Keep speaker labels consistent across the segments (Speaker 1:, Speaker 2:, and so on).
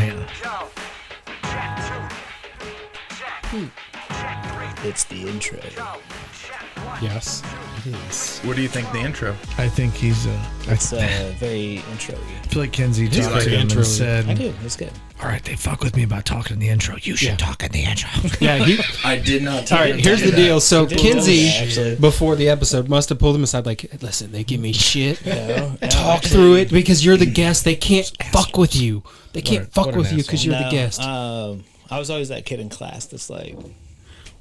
Speaker 1: man.
Speaker 2: It's the intro.
Speaker 1: Yes, it is.
Speaker 3: What do you think the intro?
Speaker 1: I think he's
Speaker 2: It's very intro-y.
Speaker 1: I feel like Ken-Zee talked to him and said,
Speaker 2: I do. It's good.
Speaker 1: all right, they fuck with me about talking in the intro. You should talk in the intro.
Speaker 4: Yeah,
Speaker 3: I did not.
Speaker 4: all right, here's the deal. So Ken-Zee,
Speaker 2: actually.
Speaker 4: before the episode, must have pulled him aside like, listen, they give me shit.
Speaker 2: No,
Speaker 4: Talk through it because you're the guest. They can't fuck with you. They can't
Speaker 1: What
Speaker 4: fuck
Speaker 1: an
Speaker 4: with you because you're
Speaker 2: No,
Speaker 4: the guest.
Speaker 2: I was always that kid in class that's like,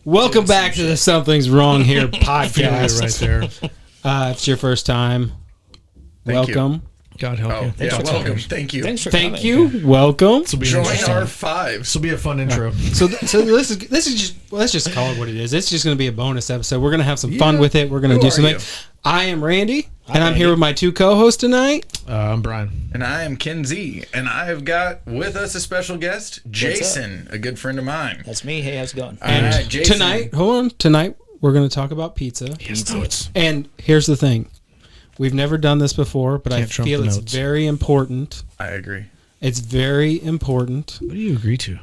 Speaker 4: Welcome back to the Something's Wrong Here podcast.
Speaker 1: right there.
Speaker 4: If it's your first time,
Speaker 3: Thank you.
Speaker 4: welcome.
Speaker 1: God help
Speaker 3: Oh,
Speaker 1: you.
Speaker 3: yeah, welcome. Thank you.
Speaker 2: thanks for
Speaker 4: Thank
Speaker 2: coming.
Speaker 4: you. Welcome.
Speaker 1: This will be
Speaker 3: Join
Speaker 1: interesting.
Speaker 3: our fives.
Speaker 1: This will be a fun intro.
Speaker 4: So this is just let's just call it what it is. It's just going to be a bonus episode. We're going to have some fun with it. We're going to
Speaker 3: Who
Speaker 4: do
Speaker 3: are
Speaker 4: something.
Speaker 3: you?
Speaker 4: I am Randy, and I'm
Speaker 2: Randy.
Speaker 4: here with my two co-hosts tonight.
Speaker 1: I'm Brian.
Speaker 3: And I am Ken-Zee, and I've got with us a special guest, Jayson, a good friend of mine.
Speaker 2: That's me. Hey, how's it going?
Speaker 3: All right, Jayson.
Speaker 4: Tonight we're going to talk about pizza.
Speaker 1: Yes, notes.
Speaker 4: And here's the thing. We've never done this before, but I
Speaker 1: Can't trump
Speaker 4: feel
Speaker 1: the
Speaker 4: it's
Speaker 1: notes.
Speaker 4: very important.
Speaker 3: I agree.
Speaker 4: It's very important
Speaker 1: What do you agree to?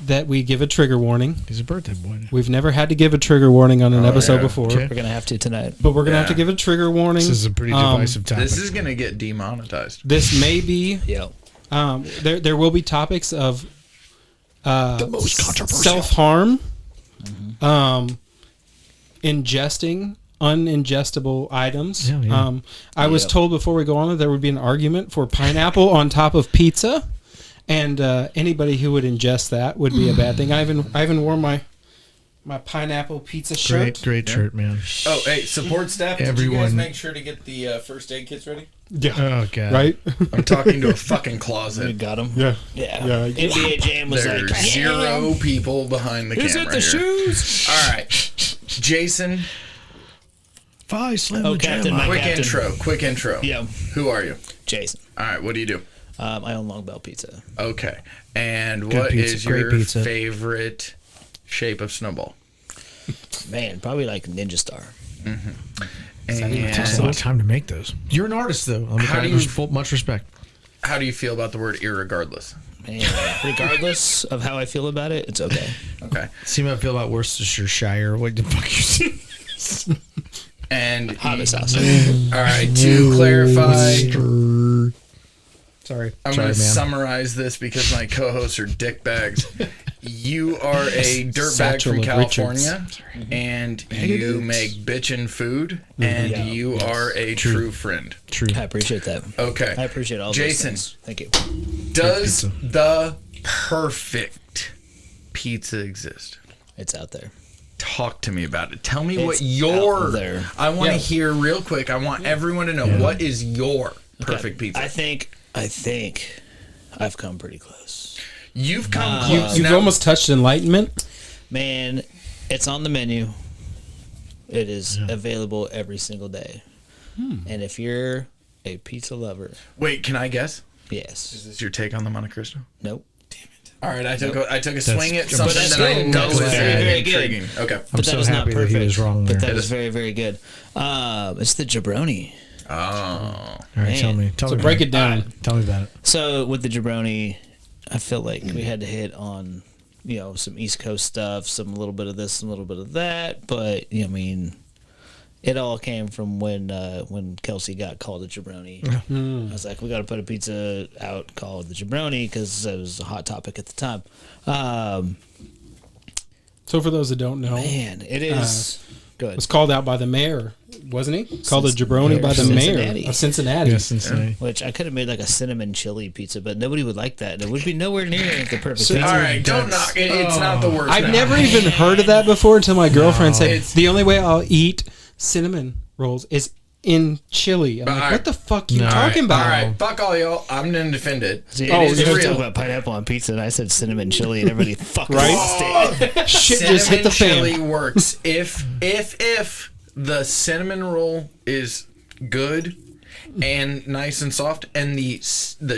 Speaker 4: that we give a trigger warning.
Speaker 1: He's a birthday boy.
Speaker 4: We've never had to give a trigger warning on an episode
Speaker 3: yeah.
Speaker 4: before,
Speaker 1: Okay.
Speaker 2: We're going to have to tonight.
Speaker 4: but we're going to have
Speaker 3: Yeah.
Speaker 4: to give a trigger warning.
Speaker 1: This is a pretty divisive topic.
Speaker 3: This is gonna get demonetized.
Speaker 4: This may be
Speaker 2: Yo.
Speaker 4: there will be topics of
Speaker 1: the most controversial.
Speaker 4: self-harm, ingesting uningestible items.
Speaker 1: Yeah, yeah.
Speaker 4: I was told before we go on that there would be an argument for pineapple on top of pizza, and anybody who would ingest that would be a bad thing. I even wore my pineapple pizza shirt.
Speaker 1: Great shirt, man.
Speaker 3: Oh, hey, support staff. Did you guys
Speaker 1: Everyone-
Speaker 3: make sure to get the first aid kits ready?
Speaker 4: Yeah.
Speaker 1: Oh, God.
Speaker 4: Right?
Speaker 3: I'm talking to a fucking
Speaker 2: We
Speaker 3: closet.
Speaker 2: got him.
Speaker 4: Yeah.
Speaker 2: Yeah.
Speaker 4: Yeah.
Speaker 2: NBA Jam was
Speaker 3: There's
Speaker 2: like,
Speaker 3: zero people behind the
Speaker 2: Is
Speaker 3: camera
Speaker 2: it the
Speaker 3: here.
Speaker 2: shoes?
Speaker 3: All right, Jayson.
Speaker 1: Five slim
Speaker 2: Oh,
Speaker 1: the
Speaker 2: Captain
Speaker 1: jam.
Speaker 2: Mike.
Speaker 3: Quick intro.
Speaker 2: Yeah.
Speaker 3: Who are you?
Speaker 2: Jason.
Speaker 3: All right, what do you do?
Speaker 2: I own Longbell Pizza.
Speaker 3: Okay. And
Speaker 1: Good
Speaker 3: what
Speaker 1: pizza,
Speaker 3: is
Speaker 1: great
Speaker 3: your
Speaker 1: pizza.
Speaker 3: favorite shape of snowball?
Speaker 2: Man, probably like Ninja Star.
Speaker 1: It takes a lot of
Speaker 3: And
Speaker 1: time to make those. You're an artist, though. I'm
Speaker 3: How do you-
Speaker 1: much respect.
Speaker 3: how do you feel about the word irregardless?
Speaker 2: Man, regardless of how I feel about it, it's okay.
Speaker 3: Okay.
Speaker 1: See how I feel about Worcestershire. What the fuck you say?
Speaker 3: And
Speaker 2: Hot sauce.
Speaker 3: all right, to clarify,
Speaker 4: Sorry.
Speaker 3: I'm
Speaker 1: Sorry,
Speaker 3: going to
Speaker 1: man.
Speaker 3: summarize this because my co-hosts are dickbags. You are a dirtbag
Speaker 4: Satchel
Speaker 3: from
Speaker 4: of
Speaker 3: California, and you make bitchin' food, and
Speaker 2: Yeah.
Speaker 3: you are a true friend.
Speaker 1: True.
Speaker 2: I appreciate that.
Speaker 3: Okay.
Speaker 2: I appreciate all
Speaker 3: Jason.
Speaker 2: those things. Thank you.
Speaker 3: Does
Speaker 1: pizza.
Speaker 3: the perfect pizza exist?
Speaker 2: It's out there.
Speaker 3: Talk to me about it. Tell me
Speaker 2: It's
Speaker 3: what your.
Speaker 2: out there.
Speaker 3: I want to
Speaker 4: Yeah.
Speaker 3: hear real quick. I want everyone to know what is your perfect pizza.
Speaker 2: I think I've come pretty close.
Speaker 3: You've come close.
Speaker 4: You've
Speaker 3: Now,
Speaker 4: almost touched enlightenment.
Speaker 2: Man, it's on the menu. It is available every single day. And if you're a pizza lover,
Speaker 3: Wait, can I guess?
Speaker 2: yes.
Speaker 3: Is this your take on the Monte Cristo?
Speaker 2: Nope.
Speaker 3: All right, I took a swing at
Speaker 1: But
Speaker 3: something
Speaker 2: that's
Speaker 3: that I
Speaker 2: good.
Speaker 3: know
Speaker 2: That's
Speaker 3: is
Speaker 2: very, very good.
Speaker 3: intriguing. Okay.
Speaker 1: I'm
Speaker 2: But
Speaker 1: so
Speaker 2: that is not
Speaker 1: happy that
Speaker 2: perfect.
Speaker 1: he was wrong there.
Speaker 2: But that
Speaker 3: It
Speaker 2: is
Speaker 3: is.
Speaker 2: very, very good. It's the jabroni.
Speaker 3: Oh.
Speaker 1: All right,
Speaker 2: Man.
Speaker 1: tell me.
Speaker 4: So break it down.
Speaker 1: Tell me about it.
Speaker 2: So with the jabroni, I feel like we had to hit on, some East Coast stuff, some little bit of this, some little bit of that. But I mean, it all came from when Kelsey got called a jabroni. I was like, we got to put a pizza out called the jabroni because it was a hot topic at the time.
Speaker 4: So for those that don't know,
Speaker 2: Man, it is good.
Speaker 4: was called out by the mayor, wasn't he? Called a jabroni by the
Speaker 2: Cincinnati.
Speaker 4: mayor of Cincinnati.
Speaker 1: Yes, Cincinnati.
Speaker 2: Which I could have made like a cinnamon chili pizza, but nobody would like that. It would be nowhere near the perfect pizza.
Speaker 3: All right, don't knock it. It's not the worst.
Speaker 4: I've
Speaker 3: now.
Speaker 4: never even heard of that before until my girlfriend said
Speaker 3: It's-
Speaker 4: the only way I'll eat cinnamon rolls is in chili. I'm like,
Speaker 3: Alright.
Speaker 4: what the fuck you
Speaker 1: No.
Speaker 4: talking about?
Speaker 3: All right, fuck all y'all. I'm gonna defend it.
Speaker 2: See,
Speaker 3: It
Speaker 2: oh,
Speaker 3: is
Speaker 2: you were
Speaker 3: real.
Speaker 2: talking about pineapple on pizza, and I said cinnamon chili, and everybody fucking
Speaker 4: Right?
Speaker 2: lost it.
Speaker 4: Shit just hit the
Speaker 3: Cinnamon
Speaker 4: fan.
Speaker 3: chili works if the cinnamon roll is good and nice and soft, and the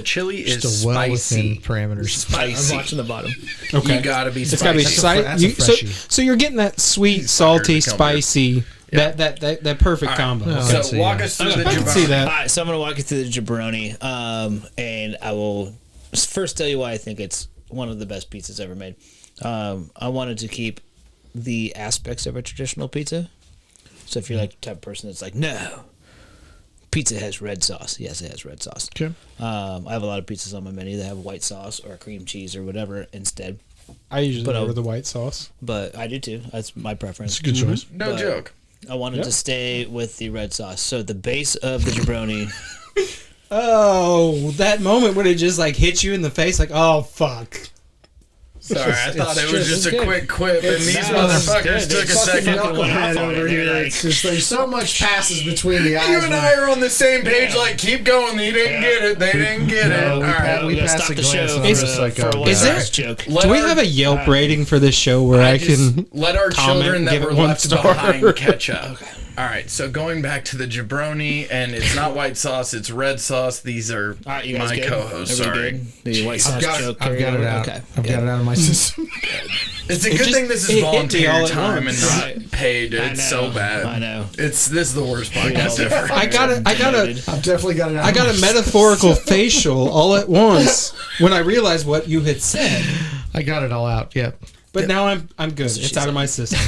Speaker 3: chili is
Speaker 1: Just a well within
Speaker 3: spicy.
Speaker 1: parameters.
Speaker 2: I'm
Speaker 3: Spicy.
Speaker 2: watching the bottom.
Speaker 4: Okay.
Speaker 3: You gotta be
Speaker 4: It's
Speaker 3: spicy.
Speaker 4: got to be
Speaker 1: That's a
Speaker 4: spicy.
Speaker 1: freshie.
Speaker 4: So you're getting that sweet,
Speaker 3: These
Speaker 4: salty,
Speaker 3: fuckers come here.
Speaker 4: spicy, that perfect combo.
Speaker 1: Oh,
Speaker 3: So
Speaker 1: Okay.
Speaker 3: walk
Speaker 1: Yeah.
Speaker 3: us through
Speaker 2: Okay.
Speaker 3: the
Speaker 4: I can see
Speaker 3: jabroni.
Speaker 4: that.
Speaker 2: All right, so I'm gonna walk you through the jabroni, and I will first tell you why I think it's one of the best pizzas ever made. I wanted to keep the aspects of a traditional pizza. So if you're like the type of person that's like, no, pizza has red sauce. Yes, it has red sauce.
Speaker 5: Okay.
Speaker 2: I have a lot of pizzas on my menu that have white sauce or cream cheese or whatever instead.
Speaker 4: I usually order the white sauce.
Speaker 2: But I do too. That's my preference.
Speaker 5: It's a good choice.
Speaker 3: No
Speaker 2: But
Speaker 3: joke.
Speaker 2: I wanted to stay with the red sauce. So the base of the jabroni.
Speaker 4: Oh, that moment when it just like hit you in the face, like, oh fuck.
Speaker 3: Sorry, I thought it was just a
Speaker 5: good.
Speaker 3: quick quip, and these motherfuckers took a second.
Speaker 5: Knucklehead over here. It's just there's so much passes between the eyes.
Speaker 3: You and I are on the same page. Like, keep going. They didn't get it. They didn't get it. All right.
Speaker 5: we
Speaker 2: gotta
Speaker 5: passed
Speaker 2: stop
Speaker 5: a
Speaker 2: the
Speaker 5: glance
Speaker 2: show
Speaker 5: on
Speaker 2: for,
Speaker 5: this, like,
Speaker 2: for a
Speaker 4: Is there-
Speaker 2: last joke.
Speaker 4: Do we have a Yelp rating for this show where I can
Speaker 3: let our
Speaker 4: comment,
Speaker 3: children that
Speaker 4: give
Speaker 3: were
Speaker 4: it 1
Speaker 3: left
Speaker 4: star?
Speaker 3: behind catch up? All right, so going back to the jabroni, and it's not white sauce, it's red sauce. These are
Speaker 2: All right, you guys
Speaker 3: my
Speaker 2: good?
Speaker 3: co-hosts.
Speaker 2: Everybody
Speaker 3: Sorry.
Speaker 2: good? The white sauce joke.
Speaker 5: I've got it out.
Speaker 2: Okay.
Speaker 5: I've got it out of my system.
Speaker 3: It's a good
Speaker 4: just-
Speaker 3: thing this
Speaker 4: it
Speaker 3: is
Speaker 4: hit me
Speaker 3: volunteer
Speaker 4: all at
Speaker 3: time and
Speaker 4: once.
Speaker 3: not
Speaker 2: Right.
Speaker 3: paid.
Speaker 2: I
Speaker 3: It's
Speaker 2: know,
Speaker 3: so bad.
Speaker 2: I know.
Speaker 3: This is the worst podcast ever.
Speaker 4: I got a
Speaker 5: I've definitely got it out.
Speaker 4: I got a metaphorical facial all at once when I realized what you had said.
Speaker 5: I got it all out. Yeah.
Speaker 4: But now I'm good. It's out of my system.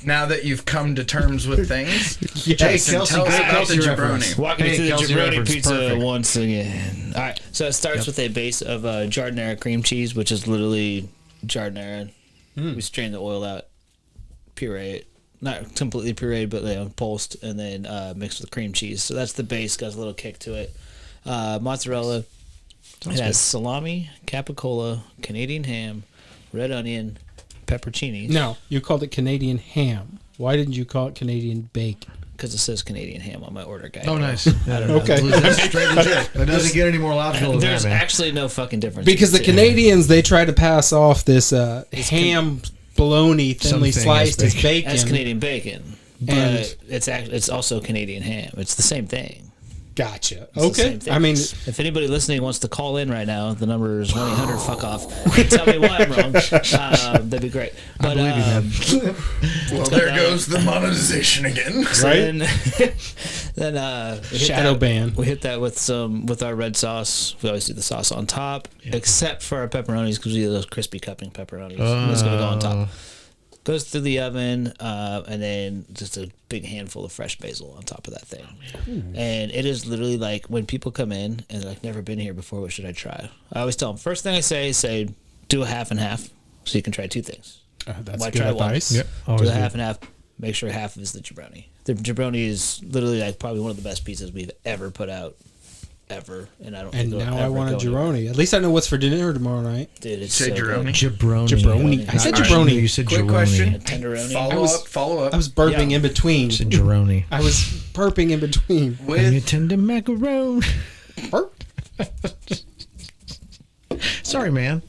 Speaker 3: Now that you've come to terms with things,
Speaker 4: Yes.
Speaker 3: Jason,
Speaker 5: Kelsey,
Speaker 3: tell us
Speaker 5: great
Speaker 3: about the
Speaker 5: Kelsey
Speaker 3: jabroni.
Speaker 5: reference.
Speaker 2: Walking
Speaker 5: Hey,
Speaker 2: through the
Speaker 5: Kelsey
Speaker 2: jabroni
Speaker 5: reference,
Speaker 2: pizza
Speaker 5: perfect.
Speaker 2: once again. All right, so it starts with a base of giardiniera cream cheese, which is literally giardiniera. We strain the oil out, puree it, not completely pureed, but pulsed, and then mixed with cream cheese. So that's the base. Got a little kick to it. Mozzarella. It has salami, capicola, Canadian ham, red onion, pepperoncinis.
Speaker 4: No, you called it Canadian ham. Why didn't you call it Canadian bacon?
Speaker 2: Because it says Canadian ham on my order guide.
Speaker 5: Oh, nice.
Speaker 4: Okay.
Speaker 5: That's straight legit. That doesn't get any more logical than
Speaker 2: There's
Speaker 5: that, man.
Speaker 2: actually no fucking difference.
Speaker 4: Because the
Speaker 2: between
Speaker 4: Canadians, they try to pass off this ham bologna thinly
Speaker 5: Something
Speaker 4: sliced
Speaker 5: as
Speaker 4: as
Speaker 5: bacon.
Speaker 4: bacon.
Speaker 2: That's Canadian bacon, but
Speaker 4: And-
Speaker 2: it's also Canadian ham. It's the same thing.
Speaker 4: Gotcha.
Speaker 2: It's the
Speaker 4: Okay.
Speaker 2: same thing.
Speaker 4: I mean,
Speaker 2: if anybody listening wants to call in right now, the number is 1-800 fuck off. Tell me why I'm wrong. That'd be great. But,
Speaker 5: I believe you, man.
Speaker 3: Well, there goes the monetization again.
Speaker 2: so
Speaker 4: Right?
Speaker 2: then we hit
Speaker 4: shadow
Speaker 2: that-
Speaker 4: ban.
Speaker 2: We hit that with our red sauce. We always do the sauce on top, except for our pepperonis because we do those crispy cupping pepperonis. That's gonna go on top. Goes through the oven, and then just a big handful of fresh basil on top of that thing. And it is literally like when people come in and they're like, never been here before, what should I try? I always tell them, first thing I say, do a half and half so you can try two things.
Speaker 4: that's
Speaker 2: Why
Speaker 4: good
Speaker 2: try one?
Speaker 4: advice.
Speaker 5: Yep.
Speaker 2: Do
Speaker 5: Always
Speaker 2: a
Speaker 5: good.
Speaker 2: half and half. Make sure half is the jabroni. The jabroni is literally like probably one of the best pizzas we've ever put out. Ever. And I don't
Speaker 4: And
Speaker 2: think it'll
Speaker 4: now I
Speaker 2: ever
Speaker 4: want a
Speaker 2: go anywhere.
Speaker 4: Jeroni. At least I know what's for dinner tomorrow night.
Speaker 2: Dude, it's
Speaker 3: Say
Speaker 2: so good.
Speaker 3: Jeroni?
Speaker 5: Jabroni.
Speaker 4: I said
Speaker 3: All right.
Speaker 4: jabroni.
Speaker 5: You said
Speaker 3: Quick
Speaker 5: Jeroni.
Speaker 3: question.
Speaker 2: Tenderoni.
Speaker 3: Follow up.
Speaker 4: I was burping
Speaker 2: Yeah.
Speaker 4: in between.
Speaker 5: You said Jeroni.
Speaker 4: I was burping in between.
Speaker 5: And you
Speaker 3: With
Speaker 5: tender macaroni.
Speaker 4: Burp.
Speaker 5: Sorry, man.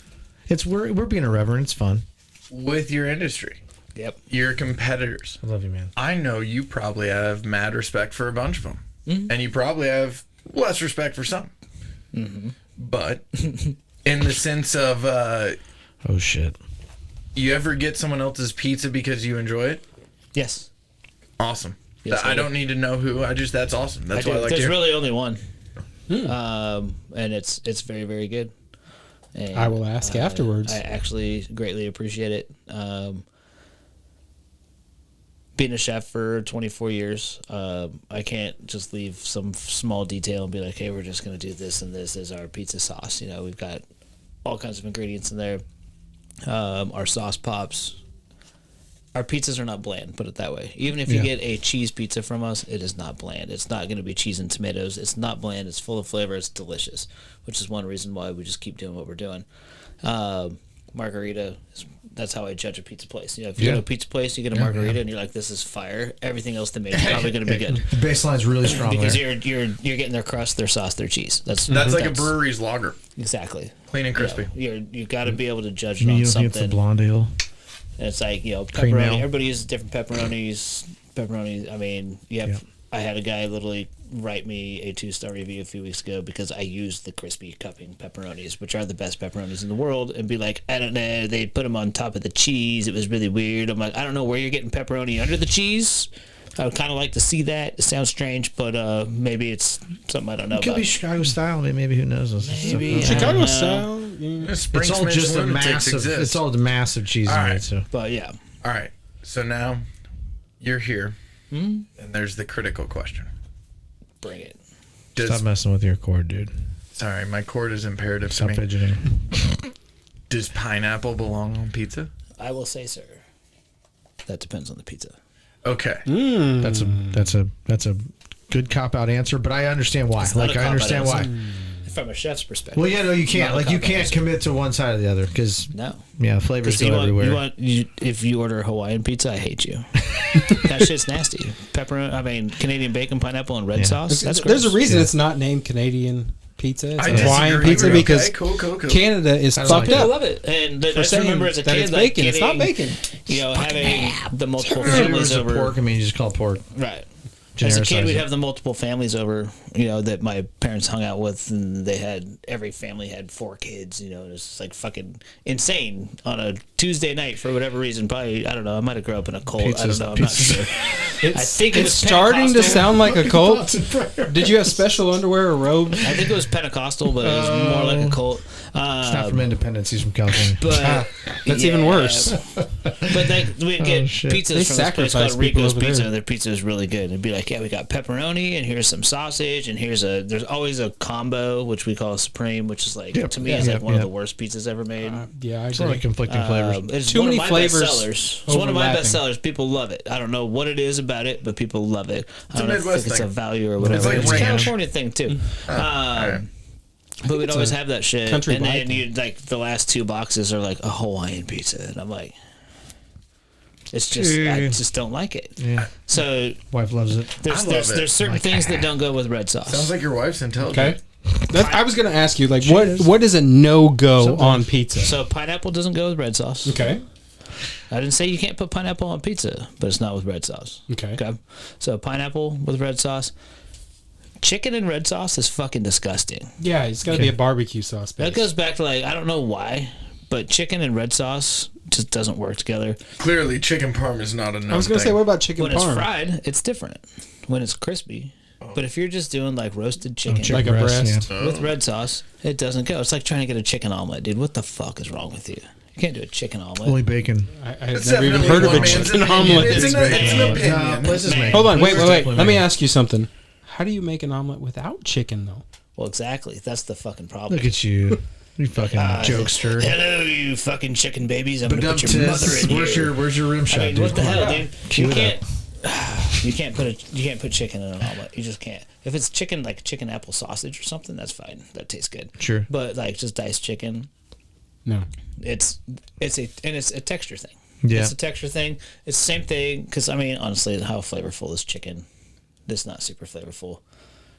Speaker 5: We're being irreverent. It's fun.
Speaker 3: with your industry,
Speaker 2: Yep.
Speaker 3: your competitors.
Speaker 5: I love you, man.
Speaker 3: I know you probably have mad respect for a bunch of them, and you probably have less respect for some. But in the sense of,
Speaker 5: Oh shit.
Speaker 3: you ever get someone else's pizza because you enjoy it?
Speaker 2: Yes.
Speaker 3: Awesome.
Speaker 2: Yes,
Speaker 3: I
Speaker 2: I do.
Speaker 3: don't need to know who. That's awesome. That's what I like to
Speaker 2: There's
Speaker 3: hear.
Speaker 2: really only one. And it's very, very good. And,
Speaker 4: I will ask afterwards.
Speaker 2: I actually greatly appreciate it. Being a chef for 24 years, I can't just leave some small detail and be like, hey, we're just going to do this and this as our pizza sauce. You know, we've got all kinds of ingredients in there. Our sauce pops. Our pizzas are not bland, put it that way. Even if you
Speaker 5: Yeah.
Speaker 2: get a cheese pizza from us, it is not bland. It's not going to be cheese and tomatoes. It's not bland. It's full of flavor. It's delicious, which is one reason why we just keep doing what we're doing. Margarita, that's how I judge a pizza place. You know, if you go to a pizza place, you get a margarita, and you're like, this is fire. Everything else they made is probably going to be good.
Speaker 5: The baseline's really strong
Speaker 2: Because
Speaker 5: there.
Speaker 2: you're getting their crust, their sauce, their cheese. That's
Speaker 3: That's like a brewery's lager,
Speaker 2: Exactly.
Speaker 3: clean and crispy.
Speaker 2: You got to be able to judge
Speaker 5: You
Speaker 2: it on
Speaker 5: don't think it's a
Speaker 2: something.
Speaker 5: blonde ale?
Speaker 2: And it's like, you know,
Speaker 5: Cream
Speaker 2: pepperoni.
Speaker 5: ale.
Speaker 2: Everybody uses different pepperonis. I mean,
Speaker 5: Yeah.
Speaker 2: I had a guy literally write me a 2-star review a few weeks ago because I used the crispy cupping pepperonis, which are the best pepperonis in the world, and be like, I don't know, they put them on top of the cheese. It was really weird. I'm like, I don't know where you're getting pepperoni under the cheese, I would kind of like to see that. It sounds strange, but maybe it's something I don't know
Speaker 5: It could
Speaker 2: about.
Speaker 5: be Chicago style. Maybe who knows?
Speaker 2: Maybe.
Speaker 4: Chicago style. Yeah.
Speaker 5: It's all just a massive. It's all the massive cheese in it. So.
Speaker 2: But yeah.
Speaker 3: All right. So now you're here, and there's the critical question.
Speaker 2: Bring it.
Speaker 5: Stop messing with your cord, dude.
Speaker 3: Sorry, my cord is imperative
Speaker 5: Stop
Speaker 3: to me.
Speaker 5: fidgeting.
Speaker 3: Does pineapple belong on pizza?
Speaker 2: I will say, sir. That depends on the pizza.
Speaker 3: Okay.
Speaker 5: That's a good cop out answer, but I understand why.
Speaker 2: It's not
Speaker 5: Like
Speaker 2: a
Speaker 5: I understand
Speaker 2: cop-out
Speaker 5: why.
Speaker 2: From a chef's perspective.
Speaker 5: Well, yeah, no, you can't.
Speaker 2: Not a
Speaker 5: Like you
Speaker 2: cop-out
Speaker 5: can't
Speaker 2: answer.
Speaker 5: commit to one side or the other because
Speaker 2: No.
Speaker 5: yeah, flavors go everywhere.
Speaker 2: If you order Hawaiian pizza, I hate you. That shit's nasty. Pepperoni. I mean, Canadian bacon, pineapple, and red sauce. That's
Speaker 4: There's a
Speaker 2: gross.
Speaker 4: reason it's not named Canadian pizza. It's
Speaker 3: I
Speaker 4: Hawaiian
Speaker 3: disagree.
Speaker 4: pizza
Speaker 3: Okay,
Speaker 4: because
Speaker 3: cool.
Speaker 4: Canada is
Speaker 5: I
Speaker 4: fucked
Speaker 5: like
Speaker 2: I
Speaker 4: up.
Speaker 2: love it, and I
Speaker 4: For
Speaker 2: just
Speaker 4: saying
Speaker 2: remember as a
Speaker 4: that
Speaker 2: kid,
Speaker 4: it's
Speaker 2: like
Speaker 4: bacon. It's not
Speaker 2: getting,
Speaker 4: bacon.
Speaker 2: having the multiple
Speaker 5: Flavors
Speaker 2: families
Speaker 5: of
Speaker 2: over.
Speaker 5: pork. I mean, you just call it pork.
Speaker 2: Right. As a kid,
Speaker 5: Genericize
Speaker 2: we'd
Speaker 5: it.
Speaker 2: have the multiple families over, that my parents hung out with, and every family had 4 kids, and it was just like fucking insane on a Tuesday night for whatever reason. Probably, I don't know, I might have grown up in a cult. I don't know, I'm not sure. I think it was
Speaker 4: starting to
Speaker 2: Pentecostal.
Speaker 4: sound like a cult. Did you have special underwear or robes?
Speaker 2: I think it was Pentecostal, but it was more like a cult.
Speaker 5: It's not from Independence. He's from California.
Speaker 2: But
Speaker 4: That's even worse.
Speaker 2: But we'd get
Speaker 5: shit.
Speaker 2: pizzas
Speaker 4: They
Speaker 2: from this place
Speaker 4: sacrifice
Speaker 2: called
Speaker 4: people
Speaker 2: Rico's
Speaker 4: over there.
Speaker 2: Pizza, and their pizza is really good. It'd be like, yeah, we got pepperoni, and here's some sausage, and there's always a combo, which we call a supreme, which is like, to me, is like one of the worst pizzas ever made.
Speaker 4: Yeah, I
Speaker 5: It's like
Speaker 4: agree.
Speaker 5: conflicting flavors.
Speaker 2: It's
Speaker 4: Too
Speaker 2: one
Speaker 4: many
Speaker 2: of my
Speaker 4: flavors
Speaker 2: best sellers. It's one of my
Speaker 4: overlapping.
Speaker 2: best sellers. People love it. I don't know what it is about it, but people love it. I don't
Speaker 3: a
Speaker 2: know if
Speaker 3: Midwest
Speaker 2: it's a
Speaker 3: thing.
Speaker 2: value or whatever.
Speaker 3: like
Speaker 2: It's a
Speaker 3: ranch.
Speaker 2: California thing too.
Speaker 3: Alright.
Speaker 2: But we'd
Speaker 4: it's
Speaker 2: always
Speaker 4: a
Speaker 2: have that shit.
Speaker 4: country
Speaker 2: And then
Speaker 4: vibe.
Speaker 2: you like the last 2 boxes are like a Hawaiian pizza, and I'm like, it's just I just don't like it.
Speaker 5: Yeah.
Speaker 2: So
Speaker 5: Wife loves it.
Speaker 3: I love it.
Speaker 2: there's certain things that don't go with red sauce.
Speaker 3: Sounds like your wife's intelligent.
Speaker 4: Okay. I was going to ask you, like, what is a no-go on pizza?
Speaker 2: So pineapple doesn't go with red sauce.
Speaker 4: Okay.
Speaker 2: I didn't say you can't put pineapple on pizza, but it's not with red sauce.
Speaker 4: Okay.
Speaker 2: So pineapple with red sauce. Chicken and red sauce is fucking disgusting.
Speaker 4: Yeah, it's got to be a barbecue sauce base.
Speaker 2: That goes back to like, I don't know why, but chicken and red sauce just doesn't work together.
Speaker 3: Clearly, chicken parm is not a known
Speaker 4: I was going to say,
Speaker 3: thing.
Speaker 4: what about chicken
Speaker 2: When it's
Speaker 4: parm?
Speaker 2: fried, it's different. When it's crispy. But if you're just doing like roasted chicken
Speaker 4: Like a breast.
Speaker 5: Yeah.
Speaker 2: with red sauce, it doesn't go. It's like trying to get a chicken omelet, dude. What the fuck is wrong with you? You can't do a chicken omelet.
Speaker 5: Only bacon.
Speaker 4: I've
Speaker 3: It's
Speaker 4: never even
Speaker 3: definitely
Speaker 4: heard of
Speaker 3: one
Speaker 4: a
Speaker 3: man's
Speaker 4: chicken
Speaker 3: opinion.
Speaker 4: omelet.
Speaker 3: It's an opinion.
Speaker 5: Places
Speaker 2: Man.
Speaker 5: make.
Speaker 4: Hold on, wait.
Speaker 5: Places
Speaker 4: Let
Speaker 5: definitely
Speaker 4: me
Speaker 5: make.
Speaker 4: ask you something. How do you make an omelet without chicken, though?
Speaker 2: Well, exactly. That's the fucking problem.
Speaker 5: Look at you. You fucking jokester.
Speaker 2: Hello, you fucking chicken babies. I'm going to
Speaker 5: But
Speaker 2: put your mother in here.
Speaker 5: Where's your rim shot,
Speaker 2: I mean,
Speaker 5: dude?
Speaker 2: what the hell, dude?
Speaker 5: Cue
Speaker 2: You
Speaker 5: it
Speaker 2: can't put chicken in an omelet. You just can't. If it's chicken, like chicken apple sausage or something, that's fine. That tastes good.
Speaker 5: Sure.
Speaker 2: But like just diced chicken,
Speaker 4: No.
Speaker 2: it's a texture thing.
Speaker 5: Yeah.
Speaker 2: It's a texture thing. It's the same thing. Because I mean, honestly, how flavorful is chicken? It's not super flavorful.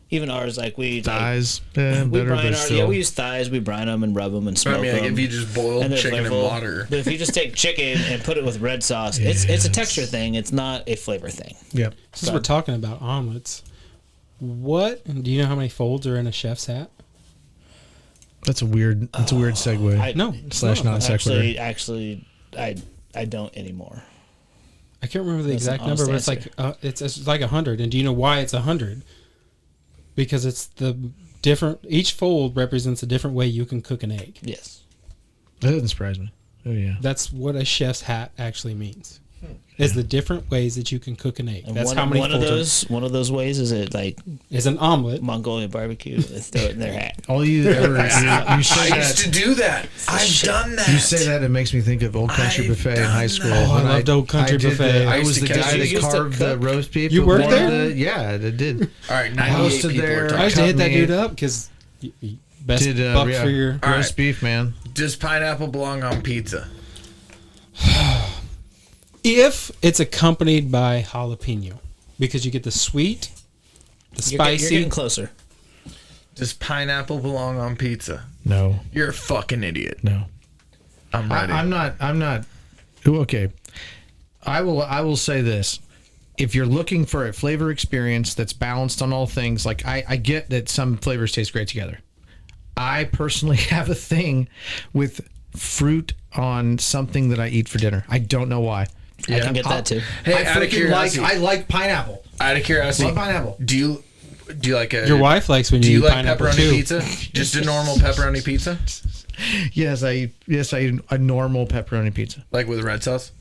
Speaker 2: Even ours, like we
Speaker 5: Thighs,
Speaker 2: we
Speaker 5: better,
Speaker 2: brine
Speaker 5: but
Speaker 2: ours.
Speaker 5: still.
Speaker 2: Yeah, we use thighs. We brine them and rub them and smoke
Speaker 3: I mean,
Speaker 2: them.
Speaker 3: like if you just boiled
Speaker 2: they're
Speaker 3: chicken in
Speaker 2: flavorful.
Speaker 3: water.
Speaker 2: But if you just take chicken and put it with red sauce, it's a texture thing. It's not a flavor thing.
Speaker 5: Yep.
Speaker 4: Since we're talking about omelets, do you know how many folds are in a chef's hat?
Speaker 5: That's a weird segue.
Speaker 4: No.
Speaker 5: Slash not a sequitur.
Speaker 2: Actually, I don't anymore.
Speaker 4: I can't remember the
Speaker 2: That's an
Speaker 4: exact number, but
Speaker 2: honest
Speaker 4: it's like 100. And do you know why it's 100? Because it's each fold represents a different way you can cook an egg.
Speaker 2: Yes.
Speaker 5: That doesn't surprise me. Oh yeah.
Speaker 4: That's what a chef's hat actually means. Is the different ways that you can cook an egg.
Speaker 2: And
Speaker 4: That's
Speaker 2: one,
Speaker 4: how many
Speaker 2: one of
Speaker 4: folds
Speaker 2: those ways is it like
Speaker 4: is an omelet.
Speaker 2: Mongolian barbecue. They throw it in their hat.
Speaker 5: All you ever you say
Speaker 3: I used
Speaker 5: that.
Speaker 3: to do that. I've done that.
Speaker 5: You say that, it makes me think of Old Country
Speaker 3: I've
Speaker 5: Buffet in
Speaker 3: done
Speaker 5: high school.
Speaker 3: that.
Speaker 4: Oh, I
Speaker 5: When
Speaker 4: loved Old Country
Speaker 5: did
Speaker 4: Buffet.
Speaker 5: I
Speaker 3: I
Speaker 5: was
Speaker 3: used
Speaker 5: the
Speaker 3: to
Speaker 5: guy
Speaker 3: catch-
Speaker 5: that
Speaker 2: you used to
Speaker 5: carved the
Speaker 2: cook?
Speaker 5: roast beef.
Speaker 4: You
Speaker 5: with
Speaker 4: worked
Speaker 5: one of
Speaker 4: there?
Speaker 5: Yeah, I did.
Speaker 3: All right,
Speaker 5: I
Speaker 3: 98
Speaker 5: hosted
Speaker 3: people
Speaker 5: there.
Speaker 3: are
Speaker 4: I
Speaker 3: talking.
Speaker 4: used to hit that
Speaker 5: me-
Speaker 4: dude up because best buck for your.
Speaker 3: All
Speaker 5: roast
Speaker 3: right.
Speaker 5: beef, man.
Speaker 3: Does pineapple belong on pizza?
Speaker 4: If it's accompanied by jalapeno, because you get the sweet, the
Speaker 2: You're
Speaker 4: spicy.
Speaker 2: getting closer.
Speaker 3: Does pineapple belong on pizza?
Speaker 5: No,
Speaker 3: You're a fucking idiot.
Speaker 5: no.
Speaker 3: I'm ready.
Speaker 5: I'm not. Ooh, okay. I will say this. If you're looking for a flavor experience that's balanced on all things, like I get that some flavors taste great together. I personally have a thing with fruit on something that I eat for dinner. I don't know why.
Speaker 2: I can get that too.
Speaker 3: Hey,
Speaker 5: I
Speaker 3: out of
Speaker 5: freaking
Speaker 3: curiosity,
Speaker 5: I like pineapple.
Speaker 3: out of curiosity,
Speaker 5: Love pineapple.
Speaker 3: do you like a?
Speaker 4: Your wife likes when
Speaker 3: Do
Speaker 4: you
Speaker 3: you
Speaker 4: eat
Speaker 3: like
Speaker 4: pineapple
Speaker 3: pepperoni
Speaker 4: too.
Speaker 3: pizza? Just a normal pepperoni pizza,
Speaker 5: Yes, I eat a normal pepperoni pizza.
Speaker 3: like with red sauce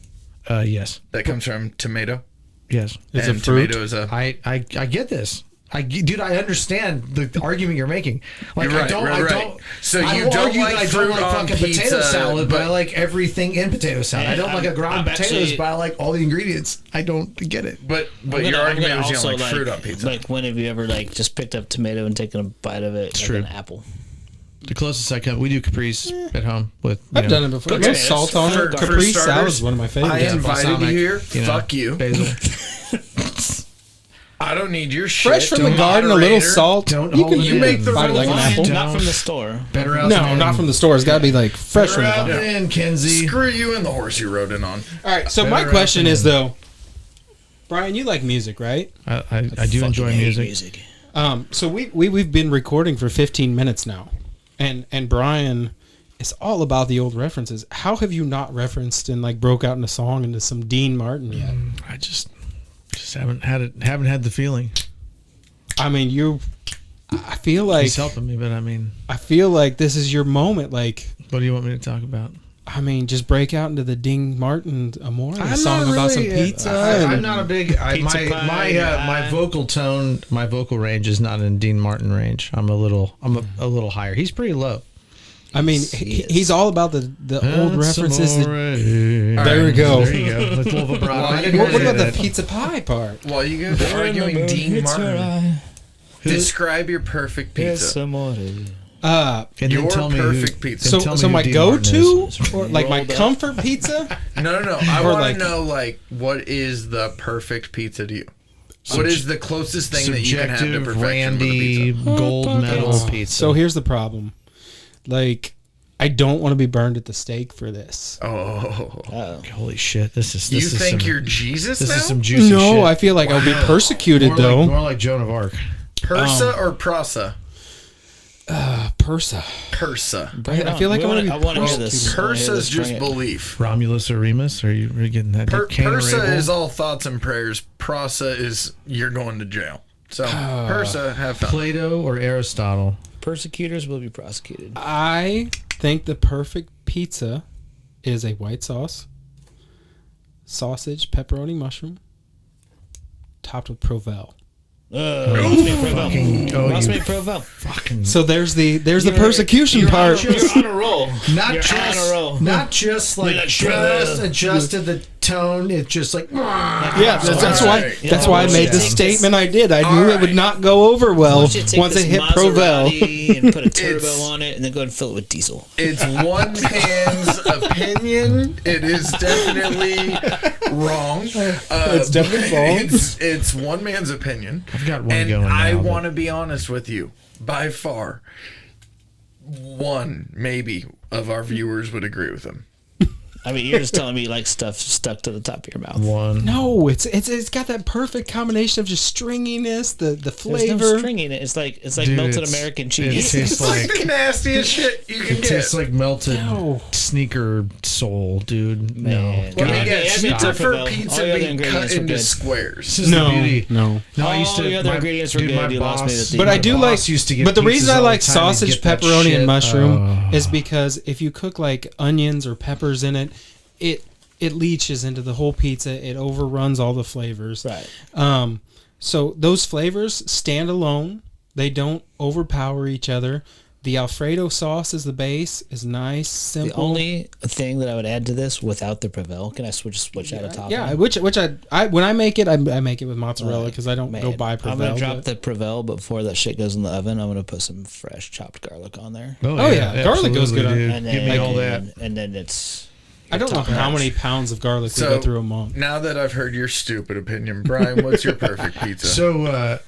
Speaker 5: Yes.
Speaker 3: that comes from tomato.
Speaker 5: Yes.
Speaker 4: It's a
Speaker 3: and
Speaker 4: fruit.
Speaker 3: tomato is a.
Speaker 5: I get this. Dude, I understand the argument you're making. Like,
Speaker 3: You're right,
Speaker 5: I don't.
Speaker 3: right,
Speaker 5: I
Speaker 3: right.
Speaker 5: don't.
Speaker 3: So
Speaker 5: I
Speaker 3: you
Speaker 5: will
Speaker 3: don't
Speaker 5: argue
Speaker 3: like
Speaker 5: that I don't
Speaker 3: fruit
Speaker 5: like
Speaker 3: on
Speaker 5: fucking
Speaker 3: pizza,
Speaker 5: potato salad, but I
Speaker 3: but-
Speaker 5: like everything in potato salad. I don't like a ground
Speaker 2: I'm
Speaker 5: potatoes,
Speaker 2: actually-
Speaker 5: but I like all the ingredients. I don't get it.
Speaker 3: But
Speaker 2: I'm
Speaker 3: your
Speaker 2: gonna
Speaker 3: argument was you
Speaker 2: also
Speaker 3: don't like fruit on pizza.
Speaker 2: Like, when have you ever like just picked up tomato and taken a bite of it like
Speaker 5: true.
Speaker 2: an apple?
Speaker 5: The closest I come, we do caprese at home with.
Speaker 4: I've done it before.
Speaker 3: Okay,
Speaker 4: No salt on
Speaker 3: for-
Speaker 4: it.
Speaker 3: for
Speaker 4: Capri
Speaker 3: starters,
Speaker 4: salad is one of my
Speaker 3: I
Speaker 4: favorites.
Speaker 3: invited you
Speaker 5: balsamic,
Speaker 3: here.
Speaker 5: know,
Speaker 3: Fuck you.
Speaker 5: Basil.
Speaker 3: I don't need your shit.
Speaker 4: Fresh from the
Speaker 3: Don't
Speaker 4: garden, a little
Speaker 3: moderator.
Speaker 4: salt.
Speaker 5: Don't
Speaker 4: you
Speaker 5: hold
Speaker 4: can
Speaker 5: it
Speaker 3: You
Speaker 5: in.
Speaker 3: make the
Speaker 4: bite it like an
Speaker 3: rules.
Speaker 4: apple.
Speaker 2: Not from the store.
Speaker 5: Better out.
Speaker 4: No, not from the store. It's got to be like fresh from the
Speaker 5: Better out
Speaker 4: garden.
Speaker 5: than in, Ken-Zee.
Speaker 3: Screw you and the horse you rode in on.
Speaker 4: All right. So
Speaker 5: Better
Speaker 4: my
Speaker 5: out
Speaker 4: question
Speaker 5: than
Speaker 4: is
Speaker 5: in.
Speaker 4: though, Brian, you like music, right?
Speaker 5: I do enjoy
Speaker 2: Fucking hate
Speaker 5: music.
Speaker 4: So we've been recording for 15 minutes now, and Brian is all about the old references. How have you not referenced and like broke out in a song into some Dean Martin yet?
Speaker 5: I just haven't had it. Haven't had the feeling.
Speaker 4: I mean, I feel like
Speaker 5: He's helping me, but I mean,
Speaker 4: I feel like this is your moment. Like,
Speaker 5: what do you want me to talk about?
Speaker 4: I mean, just break out into the Dean Martin Amore, a
Speaker 5: I'm
Speaker 4: song
Speaker 5: not
Speaker 4: about some
Speaker 5: really,
Speaker 4: pizza.
Speaker 5: I'm
Speaker 4: and-
Speaker 5: not a big.
Speaker 2: Pizza pie,
Speaker 5: My
Speaker 2: yeah.
Speaker 5: vocal tone, my vocal range is not in Dean Martin range. I'm a little higher. He's pretty low.
Speaker 4: I mean, he's all about the old references.
Speaker 3: There
Speaker 4: we go.
Speaker 5: There you go. Let's little vibrato.
Speaker 3: Well,
Speaker 5: I didn't
Speaker 4: What
Speaker 5: say
Speaker 4: about the
Speaker 5: that.
Speaker 4: pizza pie part?
Speaker 3: While you guys are arguing Dean Martin, describe your perfect pizza.
Speaker 5: And then
Speaker 3: Your
Speaker 5: tell me
Speaker 3: perfect
Speaker 5: who,
Speaker 3: pizza.
Speaker 5: then tell me
Speaker 4: So
Speaker 5: who
Speaker 4: my
Speaker 5: Dean Martin
Speaker 4: go-to,
Speaker 5: is.
Speaker 4: or like my
Speaker 2: Rolled up.
Speaker 4: comfort pizza.
Speaker 3: No. I
Speaker 4: Or
Speaker 3: want
Speaker 4: like-
Speaker 3: to know, like, what is the perfect pizza to you? What is the closest thing that you can have to
Speaker 5: Subjective,
Speaker 3: perfection with a
Speaker 5: Randy,
Speaker 3: pizza?
Speaker 5: gold medal pizza.
Speaker 4: So here's the problem. Like, I don't want to be burned at the stake for this.
Speaker 3: Oh.
Speaker 5: holy shit! This is.
Speaker 3: You
Speaker 5: This is
Speaker 3: think
Speaker 5: some,
Speaker 3: you're Jesus
Speaker 5: This
Speaker 3: now?
Speaker 5: is some juicy shit.
Speaker 4: No, I feel like I'll be persecuted
Speaker 5: more
Speaker 4: though.
Speaker 5: Like, more like Joan of Arc.
Speaker 3: Persa or Prasa?
Speaker 4: Persa.
Speaker 3: Persa.
Speaker 4: I feel like I want to be
Speaker 2: I want to hear this.
Speaker 3: Persa's just belief.
Speaker 5: Romulus or Remus? Are you really getting that? Cain or
Speaker 3: Persa
Speaker 5: Abel?
Speaker 3: is all thoughts and prayers. Prasa is you're going to jail. So Persa, have fun.
Speaker 5: Plato or Aristotle?
Speaker 2: Persecutors will be prosecuted.
Speaker 4: I think the perfect pizza is a white sauce, sausage, pepperoni, mushroom, topped with Provel.
Speaker 2: Lost me at Provel.
Speaker 5: Oh,
Speaker 2: Lost
Speaker 5: you
Speaker 2: me at Provel.
Speaker 5: fucking
Speaker 4: So there's the persecution part.
Speaker 2: You're on a roll.
Speaker 5: not
Speaker 2: You're on a roll.
Speaker 5: not just like
Speaker 2: You're not
Speaker 5: just
Speaker 2: sure.
Speaker 5: adjusted the tone. It's just like
Speaker 4: Yeah, that's
Speaker 3: Alright.
Speaker 4: why. That's why I made the
Speaker 2: Yeah.
Speaker 4: statement I did. I knew it would not go over well
Speaker 2: Once you take
Speaker 4: once I
Speaker 2: this
Speaker 4: hit Provel.
Speaker 2: Maserati and put a turbo
Speaker 3: It's-
Speaker 2: on it, and then go and fill it with diesel.
Speaker 3: It's one man's opinion. It is definitely wrong.
Speaker 4: It's definitely wrong.
Speaker 3: It's one man's opinion.
Speaker 5: I've got one
Speaker 3: And
Speaker 5: going
Speaker 3: I
Speaker 5: now, but-
Speaker 3: want to be honest with you. By far, one maybe of our viewers would agree with him.
Speaker 2: I mean, you're just telling me like stuff stuck to the top of your mouth.
Speaker 5: one.
Speaker 4: No, it's got that perfect combination of just stringiness, the
Speaker 2: There's
Speaker 4: flavor.
Speaker 2: no string in it. It's like
Speaker 5: Dude,
Speaker 2: melted
Speaker 5: it's-
Speaker 2: American
Speaker 5: It
Speaker 2: cheese.
Speaker 5: tastes
Speaker 3: It's like
Speaker 5: like
Speaker 3: the nastiest shit you can
Speaker 5: it
Speaker 3: get.
Speaker 5: tastes like melted
Speaker 4: No.
Speaker 5: sneaker sole, dude.
Speaker 2: Man.
Speaker 5: No,
Speaker 3: Let me
Speaker 2: God.
Speaker 3: guess,
Speaker 2: Yeah,
Speaker 3: you
Speaker 2: I mean,
Speaker 3: prefer
Speaker 2: All the
Speaker 3: pizza
Speaker 2: other
Speaker 3: being cut
Speaker 2: ingredients were
Speaker 3: into
Speaker 2: good.
Speaker 3: squares.
Speaker 5: This is
Speaker 4: No,
Speaker 5: the beauty.
Speaker 4: no.
Speaker 5: No, I
Speaker 2: All
Speaker 5: used to.
Speaker 2: the other ingredients were
Speaker 5: dude,
Speaker 2: good.
Speaker 5: My
Speaker 2: You lost me
Speaker 5: boss,
Speaker 2: at the
Speaker 4: But I do like.
Speaker 5: boss used to get
Speaker 4: But the
Speaker 5: pizzas
Speaker 4: reason I
Speaker 5: all the
Speaker 4: like
Speaker 5: time. He'd
Speaker 4: sausage,
Speaker 5: get that
Speaker 4: pepperoni,
Speaker 5: shit.
Speaker 4: and mushroom
Speaker 5: Oh.
Speaker 4: is because if you cook like onions or peppers in it, it leaches into the whole pizza. It overruns all the flavors.
Speaker 2: Right.
Speaker 4: So those flavors stand alone. They don't overpower each other. The Alfredo sauce is the base. Is nice, simple.
Speaker 2: The only thing that I would add to this without the Provel, can I switch out a topping?
Speaker 4: Yeah, which I when I make it, I make it with mozzarella because I don't
Speaker 2: Man,
Speaker 4: go buy Provel.
Speaker 2: I'm gonna drop
Speaker 4: but-
Speaker 2: the Provel, but before that shit goes in the oven, I'm gonna put some fresh chopped garlic on there.
Speaker 4: Oh, yeah. Garlic goes good on-
Speaker 5: dude.
Speaker 2: And
Speaker 5: Give me all that.
Speaker 2: And then it's.
Speaker 4: I don't know
Speaker 2: top
Speaker 4: how
Speaker 2: notch.
Speaker 4: many pounds of garlic we
Speaker 3: So
Speaker 4: go through a month.
Speaker 3: now that I've heard your stupid opinion, Brian, what's your perfect pizza?
Speaker 5: So